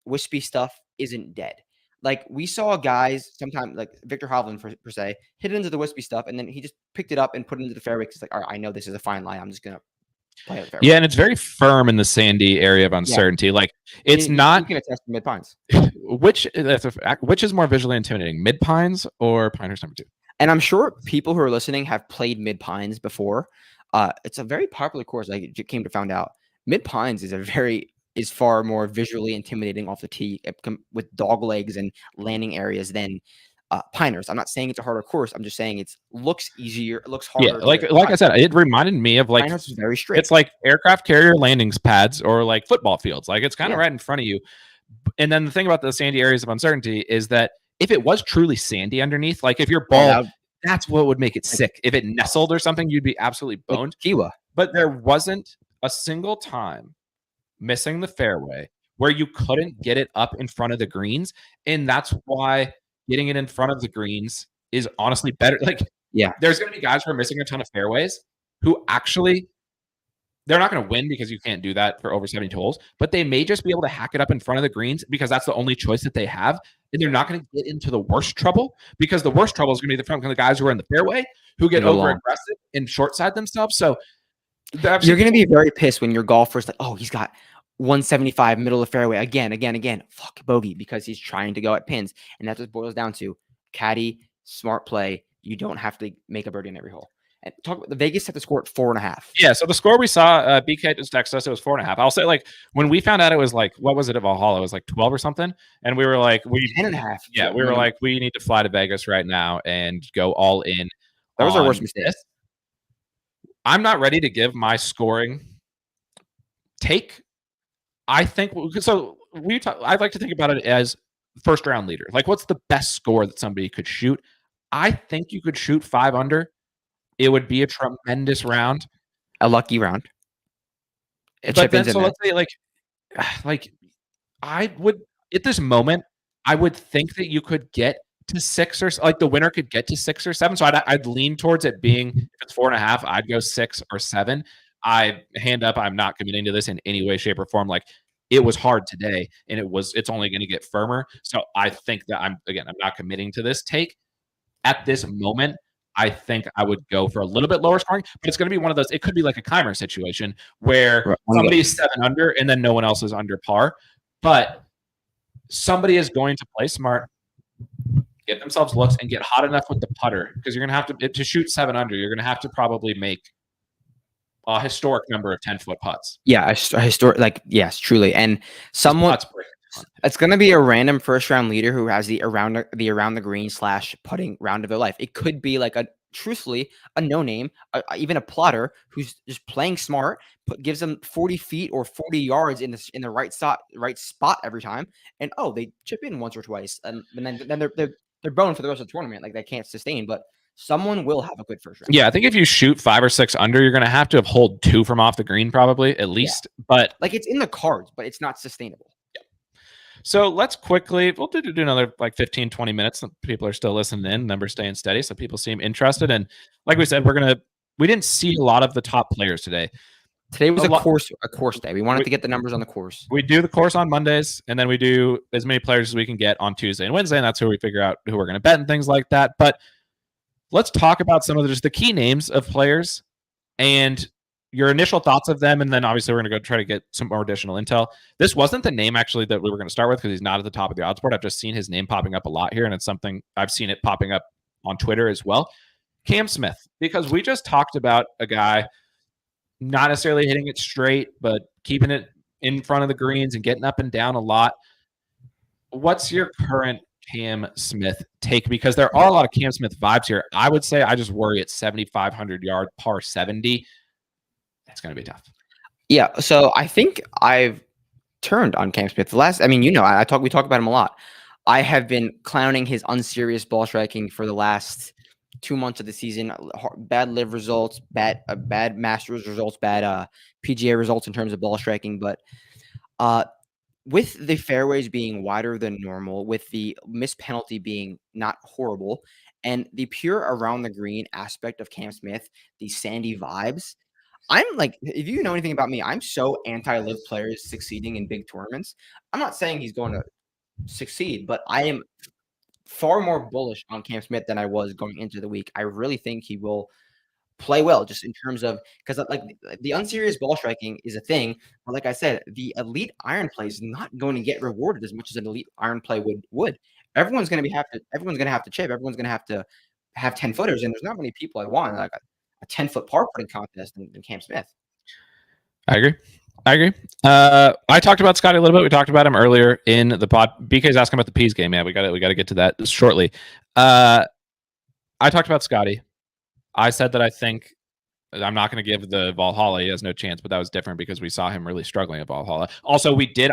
wispy stuff isn't dead. Like we saw guys sometimes, like Victor Hovland per se, hit it into the wispy stuff, and then he just picked it up and put it into the fairway. It's like, all right, I know this is a fine line. I'm just gonna play it fairway. Yeah, and it's very firm in the sandy area of uncertainty. Like it's not. You can attest to Mid Pines. Which is more visually intimidating, Mid Pines or Pinehurst number 2? And I'm sure people who are listening have played Mid Pines before. It's a very popular course. I came to find out Mid Pines is a very is far more visually intimidating off the tee with dog legs and landing areas than Pinehurst. I'm not saying it's a harder course. I'm just saying it looks easier. It looks harder. Yeah, like I said, it reminded me of like Pinehurst is very straight. It's like aircraft carrier landings pads or like football fields. Like it's kind of right in front of you. And then the thing about the sandy areas of uncertainty is that if it was truly sandy underneath, like if your ball, that's what would make it sick. If it nestled or something, you'd be absolutely boned. Like Kiwa. But there wasn't a single time missing the fairway where you couldn't get it up in front of the greens. And that's why getting it in front of the greens is honestly better. Like, yeah, there's going to be guys who are missing a ton of fairways who actually, they're not going to win because you can't do that for over 72 holes, but they may just be able to hack it up in front of the greens because that's the only choice that they have. And they're not going to get into the worst trouble because the worst trouble is going to be from the guys who are in the fairway who get over aggressive and short side themselves. So you're going to be very pissed when your golfer's like, oh, he's got 175 middle of the fairway again, fuck bogey, because he's trying to go at pins. And that just boils down to caddy, smart play. You don't have to make a birdie in every hole. And talk about the Vegas set the score at 4.5. Yeah, so the score we saw, BK just texted us, it was 4.5. I'll say, like, when we found out it was like, what was it at Valhalla? It was like 12 or something. And we were like, 10.5. Yeah, we were like, we need to fly to Vegas right now and go all in. That was our worst mistake. I'm not ready to give my scoring take. I think so. I'd like to think about it as first round leader. Like, what's the best score that somebody could shoot? I think you could shoot 5 under. It would be a tremendous round, a lucky round. But then, so let's say, like I would at this moment, I would think that you could get to 6 or like the winner could get to 6 or 7. So I'd lean towards it being, if it's 4.5, I'd go 6 or 7. Hand up, I'm not committing to this in any way, shape, or form. Like, it was hard today, and it's only going to get firmer. So I think that I'm not committing to this take at this moment. I think I would go for a little bit lower scoring, but it's going to be one of those. It could be like a Keimer situation where somebody's 7 under and then no one else is under par. But somebody is going to play smart, get themselves looks, and get hot enough with the putter, because you're going to have to shoot 7 under. You're going to have to probably make a historic number of 10-foot putts. Yeah, a historic, like, yes, truly. And someone, it's going to be a random first round leader who has the around the green / putting round of their life. It could be like truthfully a no name, even a plotter who's just playing smart, gives them 40 feet or 40 yards in the right spot every time, and they chip in once or twice, and then they're boned for the rest of the tournament. Like, they can't sustain, but someone will have a good first round. Yeah, I think if you shoot 5 or 6 under, you're going to have hold 2 from off the green, probably, at least. Yeah. But like, it's in the cards, but it's not sustainable. Yeah. So we'll do another like 15, 20 minutes. People are still listening in, numbers staying steady, so people seem interested. And like we said, we didn't see a lot of the top players today. Today was a course day. We wanted to get the numbers on the course. We do the course on Mondays, and then we do as many players as we can get on Tuesday and Wednesday, and that's where we figure out who we're going to bet and things like that. But let's talk about some of the key names of players and your initial thoughts of them, and then obviously we're going to go try to get some more additional intel. This wasn't the name actually that we were going to start with because he's not at the top of the odds board. I've just seen his name popping up a lot here, and it's something I've seen it popping up on Twitter as well. Cam Smith, because we just talked about a guy not necessarily hitting it straight, but keeping it in front of the greens and getting up and down a lot. What's your current Cam Smith take? Because there are a lot of Cam Smith vibes here. I would say I just worry at 7,500 yard par 70. That's going to be tough. Yeah. So I think I've turned on Cam Smith. We talk about him a lot. I have been clowning his unserious ball striking for the last 2 months of the season. Bad live results, bad Masters results, bad PGA results in terms of ball striking. But with the fairways being wider than normal, with the missed penalty being not horrible, and the pure around the green aspect of Cam Smith, the sandy vibes, I'm like, if you know anything about me, I'm so anti-live players succeeding in big tournaments. I'm not saying he's going to succeed, but I am far more bullish on Cam Smith than I was going into the week. I really think he will play well, just in terms of, because like the unserious ball striking is a thing, but like I said, the elite iron play is not going to get rewarded as much as an elite iron play would. Everyone's going to have to chip. Everyone's going to have 10 footers, and there's not many people I want like a 10-foot par putting contest than Cam Smith. I agree. I agree. I talked about Scotty a little bit. We talked about him earlier in the pod. BK's asking about the Peas game. Yeah, we got to get to that shortly. I talked about Scotty. I said that I think I'm not going to give the Valhalla. He has no chance, but that was different because we saw him really struggling at Valhalla. Also, we did.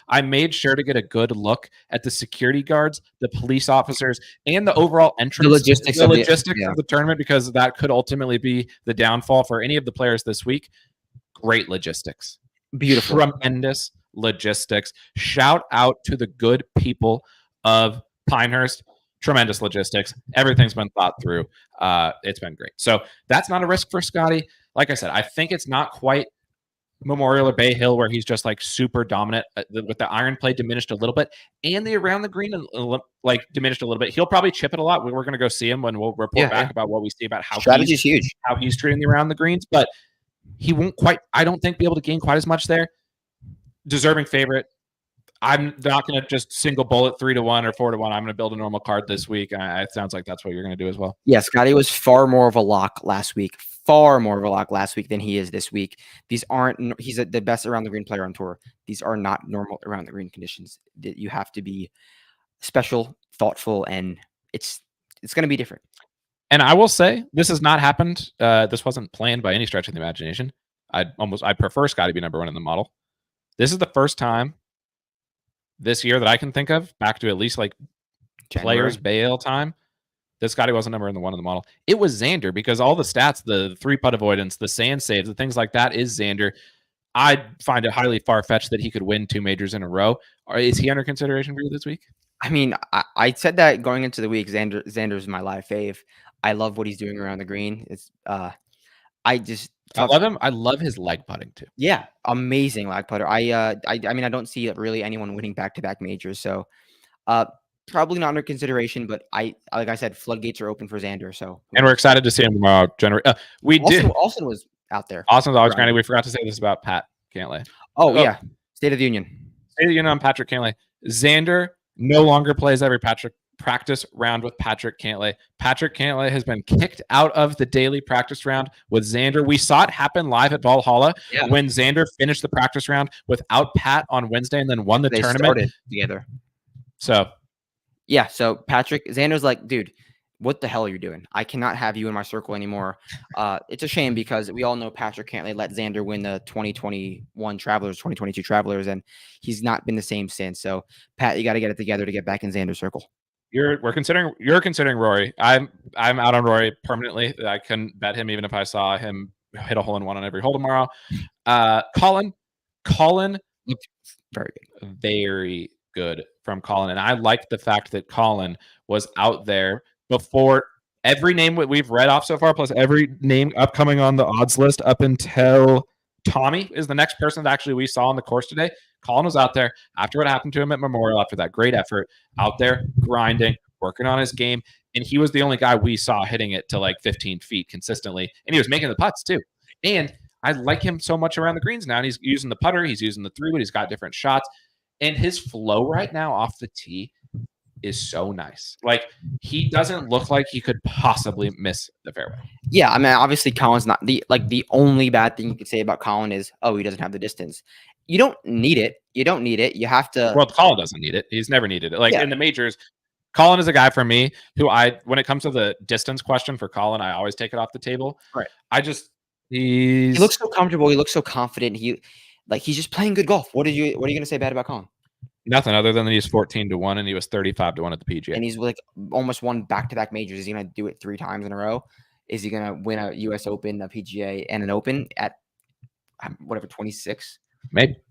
I made sure to get a good look at the security guards, the police officers, and the overall entrance, the logistics of the tournament, because that could ultimately be the downfall for any of the players this week. Great logistics. Beautiful. Tremendous logistics. Shout out to the good people of Pinehurst. Tremendous logistics. Everything's been thought through. It's been great. So that's not a risk for Scotty. Like I said, I think it's not quite Memorial or Bay Hill where he's just like super dominant with the iron play diminished a little bit and the around the green like diminished a little bit. He'll probably chip it a lot. We're going to go see him when we'll report back about what we see about how strategy's huge, how he's treating the around the greens, but he won't quite, I don't think, be able to gain quite as much there. Deserving favorite. I'm not going to just single bullet 3-1 or 4-1. I'm going to build a normal card this week. It sounds like that's what you're going to do as well. Yeah, Scotty was far more of a lock last week. Far more of a lock last week than he is this week. These aren't. He's the best around the green player on tour. These are not normal around the green conditions. You have to be special, thoughtful, and it's going to be different. And I will say, this has not happened. This wasn't planned by any stretch of the imagination. I prefer Scotty be number one in the model. This is the first time this year that I can think of, back to at least like January. Players Bail time, that Scotty wasn't number one in the model. It was Xander, because all the stats, the 3-putt avoidance, the sand saves, the things like that is Xander. I find it highly far-fetched that he could win 2 majors in a row. Is he under consideration for you this week? I mean, I said that going into the week. Xander's my live fave. I love what he's doing around the green. It's I love him. I love his leg putting too. Yeah, amazing leg putter. I mean, I don't see really anyone winning back-to-back majors, so probably not under consideration. But like I said, floodgates are open for Xander. So, and we're excited to see him tomorrow. Austin was out there. Austin's always grinding. We forgot to say this about Pat Cantlay. Oh yeah, State of the Union. State of the Union on Patrick Cantlay. Xander no longer plays every practice round with Patrick Cantlay. Patrick Cantlay has been kicked out of the daily practice round with Xander. We saw it happen live at Valhalla when Xander finished the practice round without Pat on Wednesday and then won the tournament. Started together. So, yeah. So Xander's like, dude, what the hell are you doing? I cannot have you in my circle anymore. It's a shame because we all know Patrick Cantlay let Xander win the 2021 Travelers, 2022 Travelers, and he's not been the same since. So, Pat, you got to get it together to get back in Xander's circle. You're considering Rory. I'm out on Rory permanently. I couldn't bet him even if I saw him hit a hole in one on every hole tomorrow. Colin looked very good from Colin, and I liked the fact that Colin was out there before every name we've read off so far, plus every name upcoming on the odds list up until Tommy is the next person that actually we saw on the course today. Colin was out there after what happened to him at Memorial, after that great effort, out there grinding, working on his game. And he was the only guy we saw hitting it to like 15 feet consistently. And he was making the putts too. And I like him so much around the greens now. And he's using the putter. He's using the 3-wood. He's got different shots. And his flow right now off the tee is so nice. Like, he doesn't look like he could possibly miss the fairway. Yeah, I mean, obviously Colin's not the only bad thing you could say about Colin is, he doesn't have the distance. You don't need it. You have to. Well, Colin doesn't need it. He's never needed it. Like in the majors, Colin is a guy for me who when it comes to the distance question for Colin, I always take it off the table. Right. He looks so comfortable. He looks so confident. He's just playing good golf. What are you going to say bad about Colin? Nothing other than he's 14-1 and he was 35-1 at the PGA. And he's like almost won back-to-back majors. Is he going to do it 3 times in a row? Is he going to win a U.S. Open, a PGA, and an Open at whatever, 26? Maybe.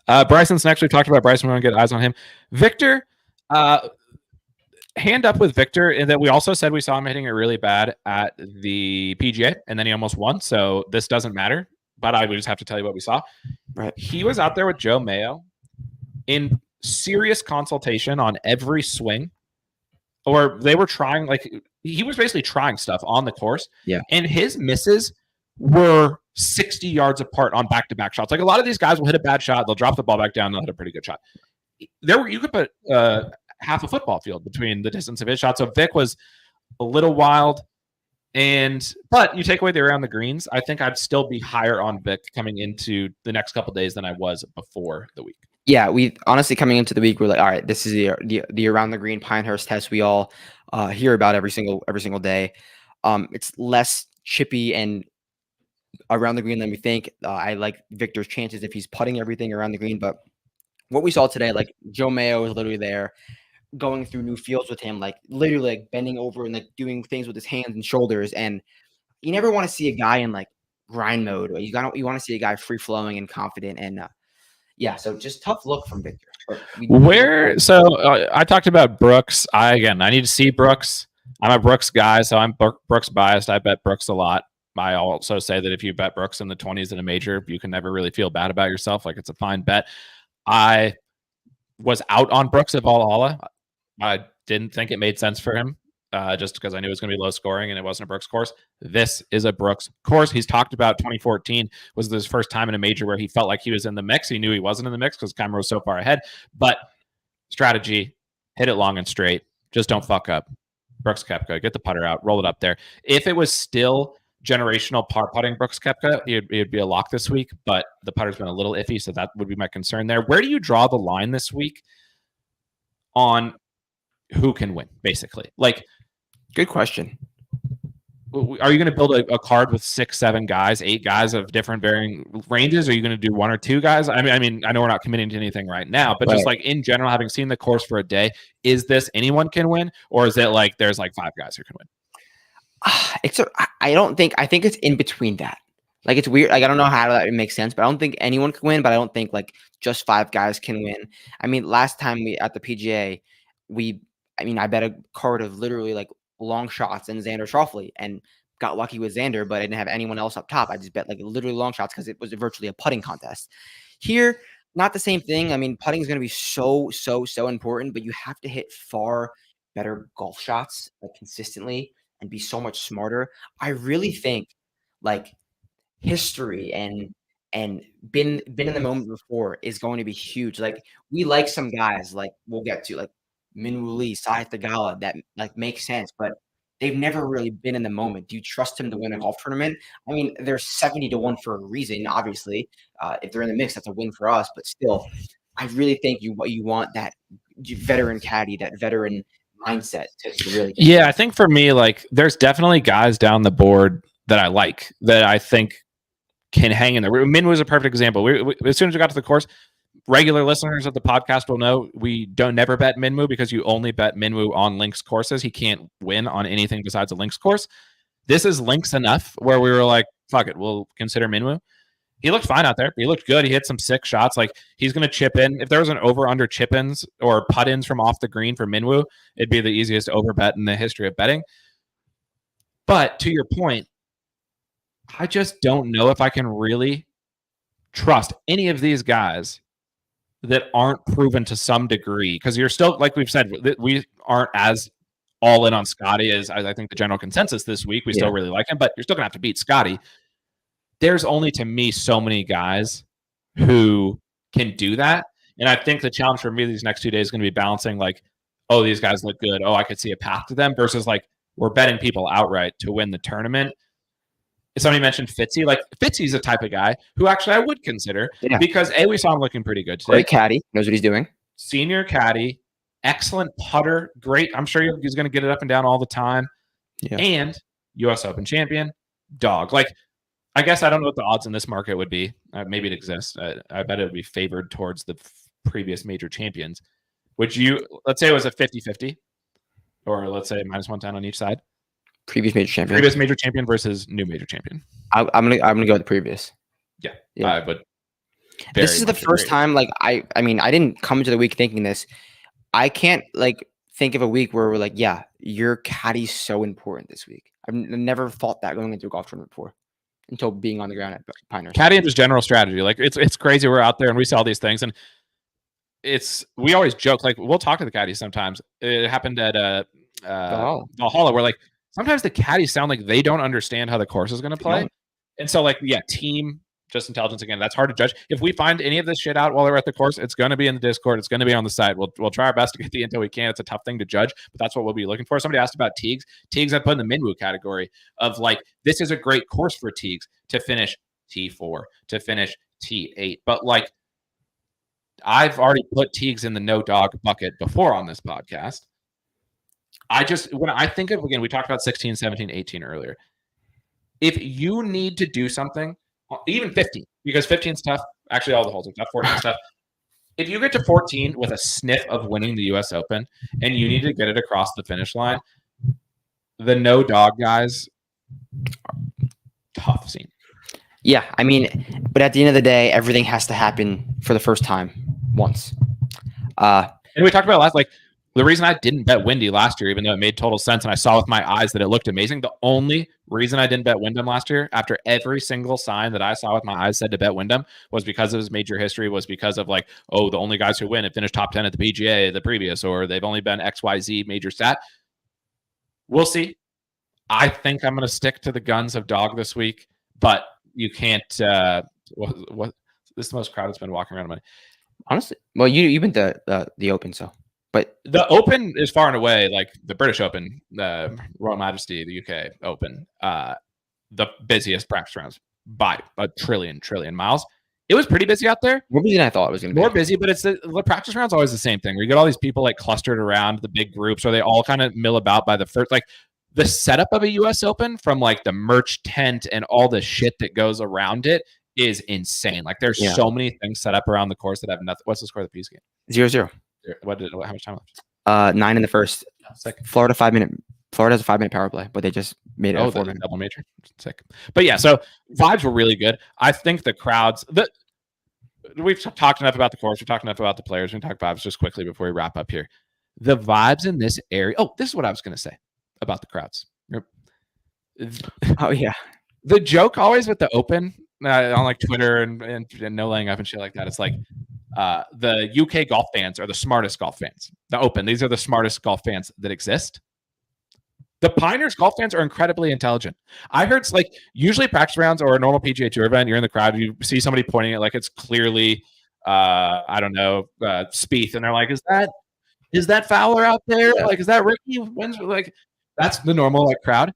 Bryson's next. We've talked about Bryson. We want to get eyes on him. Victor, hand up with Victor. And then we also said we saw him hitting it really bad at the PGA, and then he almost won. So this doesn't matter. But I would just have to tell you what we saw. Right. He was out there with Joe Mayo in serious consultation on every swing. Or they were trying, he was basically trying stuff on the course. Yeah. And his misses were 60 yards apart on back-to-back shots. Like, a lot of these guys will hit a bad shot, they'll drop the ball back down, they'll hit a pretty good shot. You could put half a football field between the distance of his shots. So Vic was a little wild. But you take away the around the greens, I think I'd still be higher on Vic coming into the next couple of days than I was before the week. Yeah, we honestly coming into the week, we're like, all right, this is the around the green Pinehurst test we all hear about every single day. It's less chippy and around the green than we think. I like Victor's chances if he's putting everything around the green, but what we saw today, like Joe Mayo was literally there, going through new fields with him, like literally like bending over and like doing things with his hands and shoulders. And you never want to see a guy in like grind mode. You want to see a guy free flowing and confident. And yeah, so just tough look from Victor. I talked about Brooks. I need to see Brooks. I'm a Brooks guy, so I'm Brooks biased. I bet Brooks a lot. I also say that if you bet Brooks in the 20s in a major, you can never really feel bad about yourself. Like, it's a fine bet. I was out on Brooks at Valhalla. I didn't think it made sense for him, just because I knew it was going to be low scoring and it wasn't a Brooks course. This is a Brooks course. He's talked about 2014 was his first time in a major where he felt like he was in the mix. He knew he wasn't in the mix because Cameron was so far ahead. But strategy, hit it long and straight. Just don't fuck up. Brooks Koepka, get the putter out, roll it up there. If it was still generational par putting Brooks Koepka, it'd be a lock this week, but the putter's been a little iffy, so that would be my concern there. Where do you draw the line this week on who can win, basically? Like, good question. Are you going to build a card with 6, 7 guys, 8 guys of different varying ranges? Are you going to do 1 or 2 guys? I mean, I know we're not committing to anything right now, but just like in general, having seen the course for a day, is this anyone can win, or is it like there's like 5 guys who can win? I think it's in between that. Like, it's weird. Like, I don't know how that makes sense, but I don't think anyone can win, but I don't think like just 5 guys can win. I mean, last time we at the PGA, I bet a card of literally like long shots and Xander Schauffele and got lucky with Xander, but I didn't have anyone else up top. I just bet like literally long shots because it was virtually a putting contest. Here, not the same thing. I mean, putting is going to be so important, but you have to hit far better golf shots like consistently and be so much smarter. I really think like history and been in the moment before is going to be huge. Like, we like some guys, like we'll get to, like Minwoo Lee, Sai Thagala, that like makes sense, but they've never really been in the moment. Do you trust him to win a golf tournament? I mean, they're 70-1 for a reason, obviously. If they're in the mix, that's a win for us, but still, I really think you want that veteran caddy, that veteran mindset to really get. Yeah, I think for me, like, there's definitely guys down the board that I like, that I think can hang in there. Min was a perfect example. We, as soon as we got to the course, regular listeners of the podcast will know we don't never bet Minwoo because you only bet Minwoo on links courses. He can't win on anything besides a links course. This is links enough where we were like, fuck it, we'll consider Minwoo. He looked fine out there. He looked good. He hit some sick shots. Like, he's going to chip in. If there was an over-under chip-ins or putt-ins from off the green for Minwoo, it'd be the easiest over bet in the history of betting. But to your point, I just don't know if I can really trust any of these guys that aren't proven to some degree, because you're still, like we've said, we aren't as all in on Scotty as I think the general consensus this week. We still really like him, but you're still gonna have to beat Scotty. There's only, to me, so many guys who can do that, and I think the challenge for me these next 2 days is going to be balancing, like, oh, these guys look good, oh, I could see a path to them, versus like we're betting people outright to win the tournament. Somebody mentioned Fitzy. Like, Fitzy's a type of guy who actually I would consider, because we saw him looking pretty good today. Great caddy, knows what he's doing. Senior caddy, excellent putter, great. I'm sure he's going to get it up and down all the time. Yeah. And U.S. Open champion, dog. Like, I guess I don't know what the odds in this market would be. Maybe it exists. I bet it would be favored towards the previous major champions. Let's say it was a 50-50, or let's say -110 on each side. Previous major champion. Previous major champion versus new major champion. I'm gonna go with the previous. Yeah. But this is the first time. Like, I mean, I didn't come into the week thinking this. I can't like think of a week where we're like, yeah, your caddy's so important this week. I've never thought that going into a golf tournament before, until being on the ground at Pinehurst. Caddy and just general strategy. Like, it's crazy. We're out there and we see all these things, and we always joke, like, we'll talk to the caddies sometimes. It happened at Valhalla, where like sometimes the caddies sound like they don't understand how the course is going to play. And so, like, team just intelligence again. That's hard to judge. If we find any of this shit out while we're at the course, it's going to be in the Discord. It's going to be on the site. We'll try our best to get the intel we can. It's a tough thing to judge, but that's what we'll be looking for. Somebody asked about Teagues. Teagues I put in the Minwoo category of like, this is a great course for Teagues to finish T4, to finish T8. But like, I've already put Teagues in the no dog bucket before on this podcast. When I think of, again, we talked about 16, 17, 18 earlier. If you need to do something, even 15, because 15 is tough. Actually, all the holes are tough. 14 is tough. If you get to 14 with a sniff of winning the U.S. Open and you need to get it across the finish line, the no dog guys, tough scene. Yeah, I mean, but at the end of the day, everything has to happen for the first time once. And we talked about last, like, the reason I didn't bet Windy last year, even though it made total sense and I saw with my eyes that it looked amazing, the only reason I didn't bet Wyndham last year, after every single sign that I saw with my eyes said to bet Wyndham, was because of his major history, was because of like, oh, the only guys who win have finished top 10 at the PGA the previous, or they've only been XYZ major stat. We'll see. I think I'm going to stick to the guns of dog this week, but you can't. What this is the most crowd that's been walking around money. Honestly, well, you've been to the Open, so. But the Open is far and away like the British Open, the Royal Majesty, the UK Open, the busiest practice rounds by a trillion miles. It was pretty busy out there. More busy than I thought it was going to be. More busy, but it's the practice rounds always the same thing. Where you get all these people like clustered around the big groups, or they all kind of mill about by the first. Like the setup of a US Open, from like the merch tent and all the shit that goes around it, is insane. Like there's so many things set up around the course that have nothing. What's the score of the Peace game? 0-0. How much time left? 9 in the first. Sick. Florida has a 5-minute power play, but they just made it a 4-minute double major. Sick. But yeah, so vibes were really good. I think the crowds. We've talked enough about the course. We've talked enough about the players. We can talk vibes just quickly before we wrap up here. The vibes in this area. Oh, this is what I was going to say about the crowds. Oh yeah. The joke always with the Open on like Twitter and no laying up and shit like that. It's like. The UK golf fans are the smartest golf fans. The Open, these are the smartest golf fans that exist. The Pinehurst golf fans are incredibly intelligent. I heard it's like usually practice rounds or a normal PGA Tour event, you're in the crowd, you see somebody pointing at like it's clearly, I don't know, Spieth, and they're like, is that Fowler out there? Yeah. Like, is that Ricky? Like, that's the normal like crowd.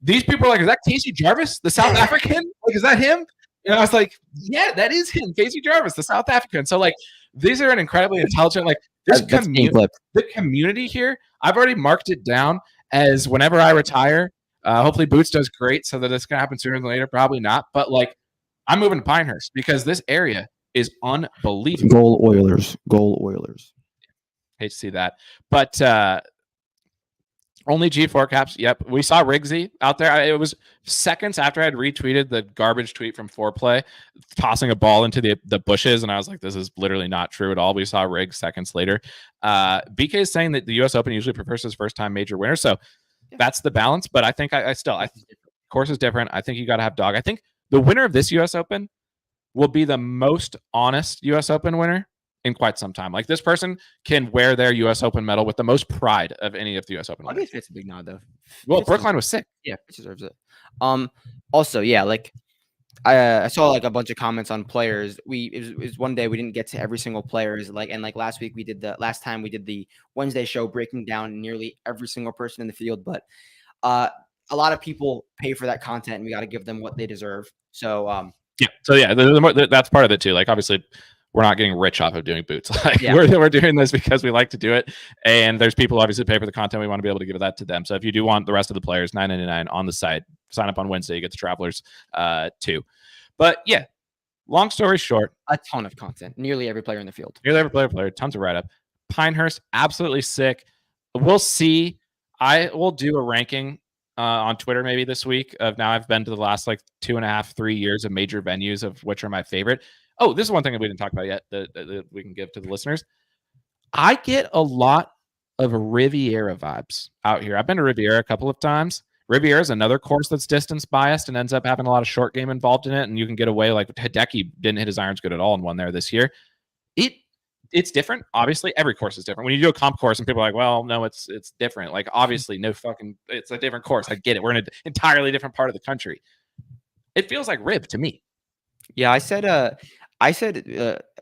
These people are like, is that Casey Jarvis, the South African? Like, is that him? And I was like, yeah, that is him, Casey Jarvis, the South African. So, like, these are an incredibly intelligent, like, the community here, I've already marked it down as whenever I retire, hopefully Boots does great so that it's going to happen sooner than later, probably not. But, like, I'm moving to Pinehurst because this area is unbelievable. Goal Oilers. Hate to see that. But only G4 caps. Yep. We saw Riggsy out there. It was seconds after I had retweeted the garbage tweet from Foreplay, tossing a ball into the bushes. And I was like, this is literally not true at all. We saw Riggs seconds later. BK is saying that the U.S. Open usually prefers his first time major winner. So that's the balance. But I think I think course is different. I think you got to have dog. I think the winner of this U.S. Open will be the most honest U.S. Open winner in quite some time. Like, this person can wear their U.S. Open medal with the most pride of any of the U.S. Open. I guess it's a big nod, though. Well, Brookline was sick. Yeah, Fitz deserves it. Also, yeah, like I saw like a bunch of comments on players. It was one day we didn't get to every single player. And last week last time we did the Wednesday show breaking down nearly every single person in the field. But a lot of people pay for that content, and we got to give them what they deserve. So that's part of it too. Like, obviously, we're not getting rich off of doing boots. Like, we're doing this because we like to do it. And there's people obviously pay for the content. We want to be able to give that to them. So if you do want the rest of the players, $9.99 on the site, sign up on Wednesday, you get the travelers too. But yeah, long story short, a ton of content, nearly every player in the field, tons of write-up. Pinehurst, absolutely sick. We'll see. I will do a ranking on Twitter maybe this week of, now I've been to the last like 2.5-3 years of major venues of which are my favorite. Oh, this is one thing that we didn't talk about yet that we can give to the listeners. I get a lot of Riviera vibes out here. I've been to Riviera a couple of times. Riviera is another course that's distance biased and ends up having a lot of short game involved in it. And you can get away, like Hideki didn't hit his irons good at all and won there this year. It's different. Obviously, every course is different. When you do a comp course and people are like, well, no, it's different. Like, obviously, it's a different course. I get it. We're in an entirely different part of the country. It feels like Rib to me. Yeah, I said a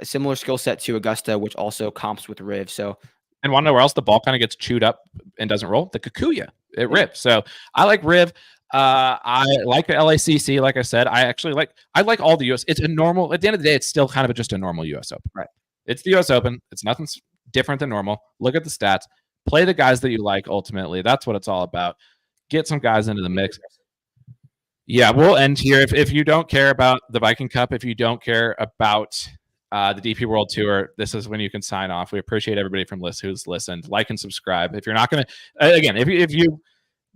similar skill set to Augusta, which also comps with Riv. So, and want to know where else the ball kind of gets chewed up and doesn't roll? The Kikuya. It Riv. So I like Riv. I like the LACC. Like I said, I like all the US. It's a normal. At the end of the day, it's still kind of just a normal US Open. Right. It's the US Open. It's nothing different than normal. Look at the stats. Play the guys that you like. Ultimately, that's what it's all about. Get some guys into the mix. Yeah, we'll end here. If you don't care about the Viking Cup, if you don't care about the DP World Tour, this is when you can sign off. We appreciate everybody who's listened. Like and subscribe. If you're not going to, again, if you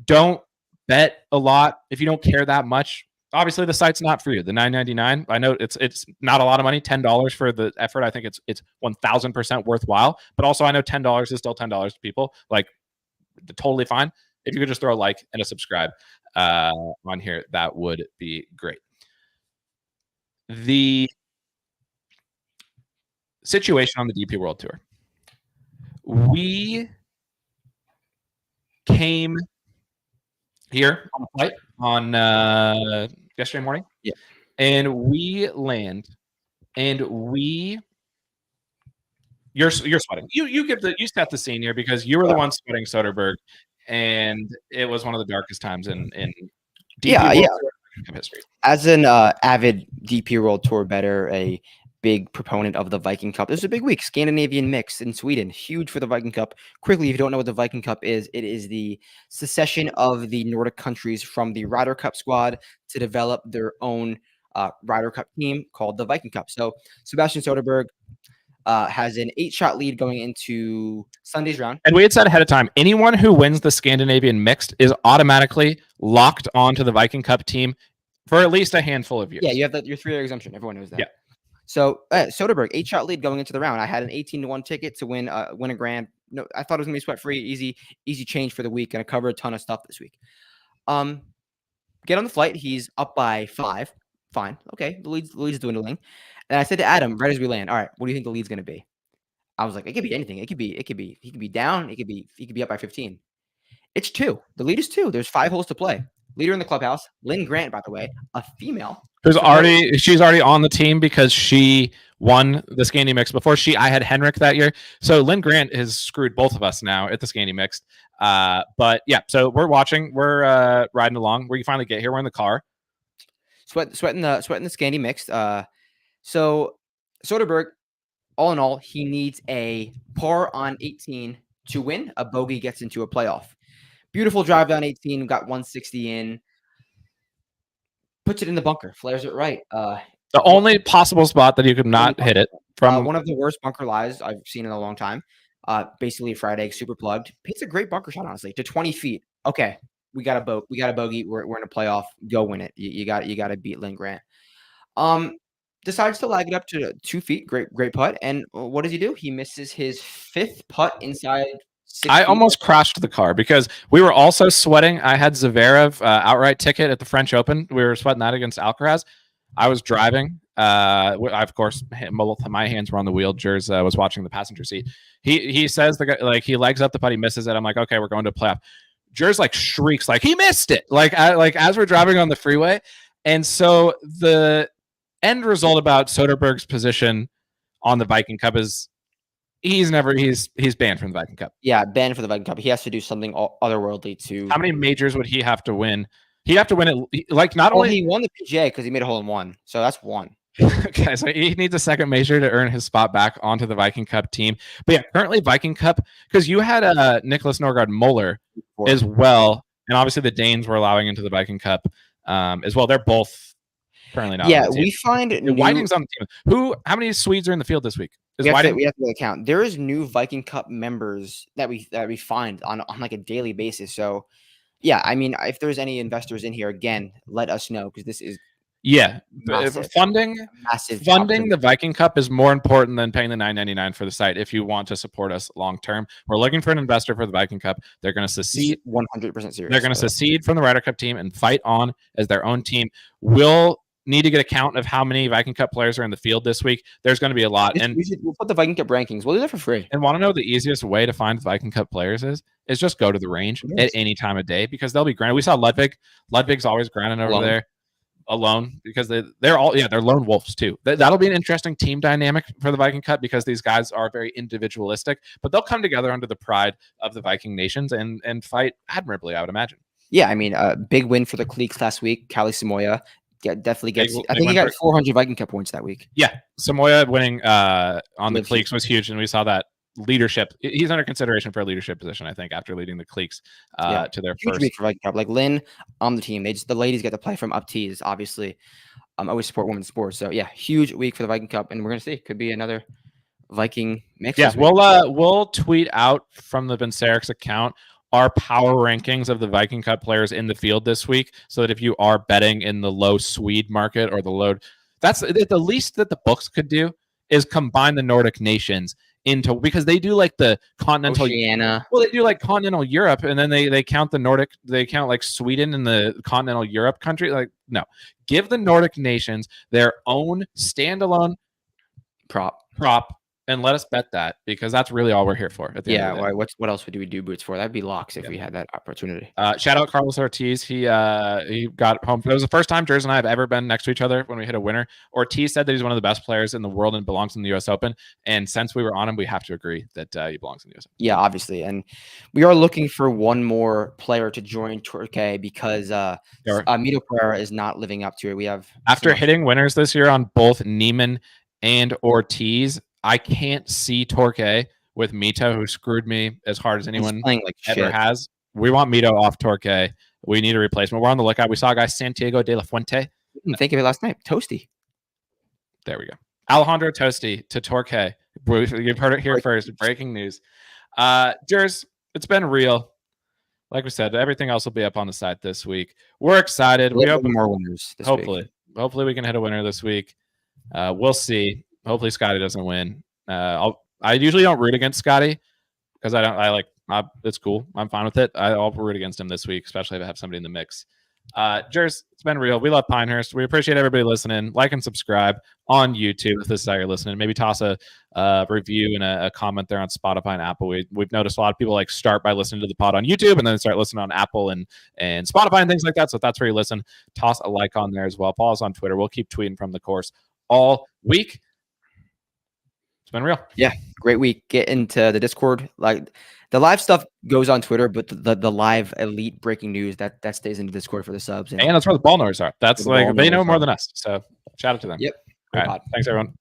don't bet a lot, if you don't care that much, obviously the site's not for you. The $9.99, I know it's not a lot of money. $10 for the effort. I think it's 1,000% worthwhile. But also, I know $10 is still $10 to people. Like, totally fine. If you could just throw a like and a subscribe on here, that would be great. The situation on the DP World Tour. We came here on a flight on yesterday morning. Yeah. And we land and you're sweating. You set the scene here because you were the one sweating Soderberg, and it was one of the darkest times in DP World Tour history. As an avid DP World Tour bettor, a big proponent of the Viking Cup. This is a big week. Scandinavian mix in Sweden, huge for the Viking Cup. Quickly, if you don't know what the Viking Cup is, it is the secession of the Nordic countries from the Ryder Cup squad to develop their own Ryder Cup team called the Viking Cup. So Sebastian Soderberg has an 8-shot lead going into Sunday's round. And we had said ahead of time, anyone who wins the Scandinavian mixed is automatically locked onto the Viking Cup team for at least a handful of years. Yeah, you have your 3-year exemption. Everyone knows that. Yeah. So Soderberg, 8-shot lead going into the round. I had an 18-1 ticket to win a grand. No, I thought it was gonna be sweat free, easy change for the week, and I covered a ton of stuff this week. Get on the flight. He's up by 5. Fine. Okay. The lead's dwindling. And I said to Adam, right as we land, all right, what do you think the lead's gonna be? I was like, it could be anything. He could be down. He could be up by 15. It's 2. The lead is 2. There's 5 holes to play. Leader in the clubhouse, Lynn Grant, by the way, a female. She's already on the team because she won the Scandi Mix before I had Henrik that year. So Lynn Grant has screwed both of us now at the Scandi Mixed. But yeah, so we're riding along. Where you finally get here, we're in the car. Sweating the Scandi Mixed. So Soderberg, all in all, he needs a par on 18 to win. A bogey gets into a playoff. Beautiful drive down 18, got 160 in. Puts it in the bunker, flares it right. The only possible spot that you could not hit it from. One of the worst bunker lies I've seen in a long time. Basically a fried egg, super plugged. Hits a great bunker shot, honestly, to 20 feet. Okay, we got a bogey. We're in a playoff. Go win it. You got to beat Lynn Grant. Decides to lag it up to 2 feet. Great putt. And what does he do? He misses his 5th putt inside. I almost crashed the car because we were also sweating. I had Zverev outright ticket at the French Open. We were sweating that against Alcaraz. I was driving. Of course, both my hands were on the wheel. Jers was watching the passenger seat. He says the guy, he legs up the putt, he misses it. I'm like, okay, we're going to a playoff. Jers shrieks he missed it. As we're driving on the freeway. And so the end result about Soderberg's position on the Viking Cup is he's banned from the Viking Cup. Yeah, banned for the Viking Cup. He has to do something otherworldly to. How many majors would he have to win? He have to win it. Not only he won the PGA because he made a hole in 1, so that's 1. Okay, so he needs a second major to earn his spot back onto the Viking Cup team. But yeah, currently Viking Cup, because you had Nicholas Norgard Muller as well, and obviously the Danes were allowing into the Viking Cup as well. They're both currently not. Yeah, we find Whiting's on the team. How many Swedes are in the field this week? We have to count. There is new Viking Cup members that we find on a daily basis. So yeah, I mean, if there's any investors in here, again, let us know because this is funding the Viking Cup is more important than paying the $9.99 for the site. If you want to support us long term, we're looking for an investor for the Viking Cup. They're going to secede 100% serious. They're going to secede from the Ryder Cup team and fight on as their own team. We'll need to get a count of how many Viking Cup players are in the field this week. There's going to be a lot. And we'll put the Viking Cup rankings. We'll do that for free. And want to know the easiest way to find Viking Cup players is just go to the range at any time of day because they'll be grinding. We saw Ludwig. Ludwig's always grinding over there. alone because they're all they're lone wolves too. That'll be an interesting team dynamic for the Viking Cup because these guys are very individualistic, but they'll come together under the pride of the Viking nations and fight admirably, I would imagine. Yeah, I mean, big win for the Cliques last week. Kali Samoya definitely gets. I think he got 400 Viking Cup points that week. Yeah, Samoya winning on the Cliques was huge, and we saw that leadership. He's under consideration for a leadership position, I think, after leading the Cliques to their huge first week for Viking Cup. Like Lynn on the team, the ladies get to play from up tees. Obviously, always support women's sports. So yeah, huge week for the Viking Cup, and we're gonna see could be another Viking mix. Yeah, we'll tweet out from the Vincerix account our power rankings of the Viking Cup players in the field this week, so that if you are betting in the low Swede market or the low, that's the least that the books could do is combine the Nordic nations into, because they do like the continental Oceania. Well, they do like continental Europe, and then they count the Nordic. They count like Sweden and the continental Europe country. Like, no, give the Nordic nations their own standalone prop, and let us bet that, because that's really all we're here for. At the end of the day. What else would we do boots for? That'd be locks if we had that opportunity. Shout out Carlos Ortiz. He got home. It was the first time Jers and I have ever been next to each other when we hit a winner. Ortiz said that he's one of the best players in the world and belongs in the U.S. Open. And since we were on him, we have to agree that he belongs in the U.S. Open. Yeah, obviously. And we are looking for one more player to join Turkey because Mito Pereira is not living up to it. We have after hitting winners this year on both Neiman and Ortiz, I can't see Torque with Mito, who screwed me as hard as anyone ever has. We want Mito off Torque. We need a replacement. We're on the lookout. We saw a guy, Santiago de la Fuente. Think of it last night. Toasty. There we go. Alejandro Tosti to Torque. You've heard it here first. Breaking news. Jers, it's been real. Like we said, everything else will be up on the site this week. We're excited. We hope more winners this week. Hopefully we can hit a winner this week. We'll see. Hopefully Scotty doesn't win. I usually don't root against Scotty because it's cool. I'm fine with it. I'll root against him this week, especially if I have somebody in the mix. Jers, it's been real. We love Pinehurst. We appreciate everybody listening. Like and subscribe on YouTube if this is how you're listening. Maybe toss a review and a comment there on Spotify and Apple. We've noticed a lot of people start by listening to the pod on YouTube and then start listening on Apple and Spotify and things like that. So if that's where you listen, toss a like on there as well. Follow us on Twitter. We'll keep tweeting from the course all week. Been real. Yeah, great week. Get into the Discord. Like the live stuff goes on Twitter, but the live elite breaking news that stays in the Discord for the subs. And that's where the ball knowers are. That's they know more than us. So shout out to them. Yep. All right. Thanks everyone.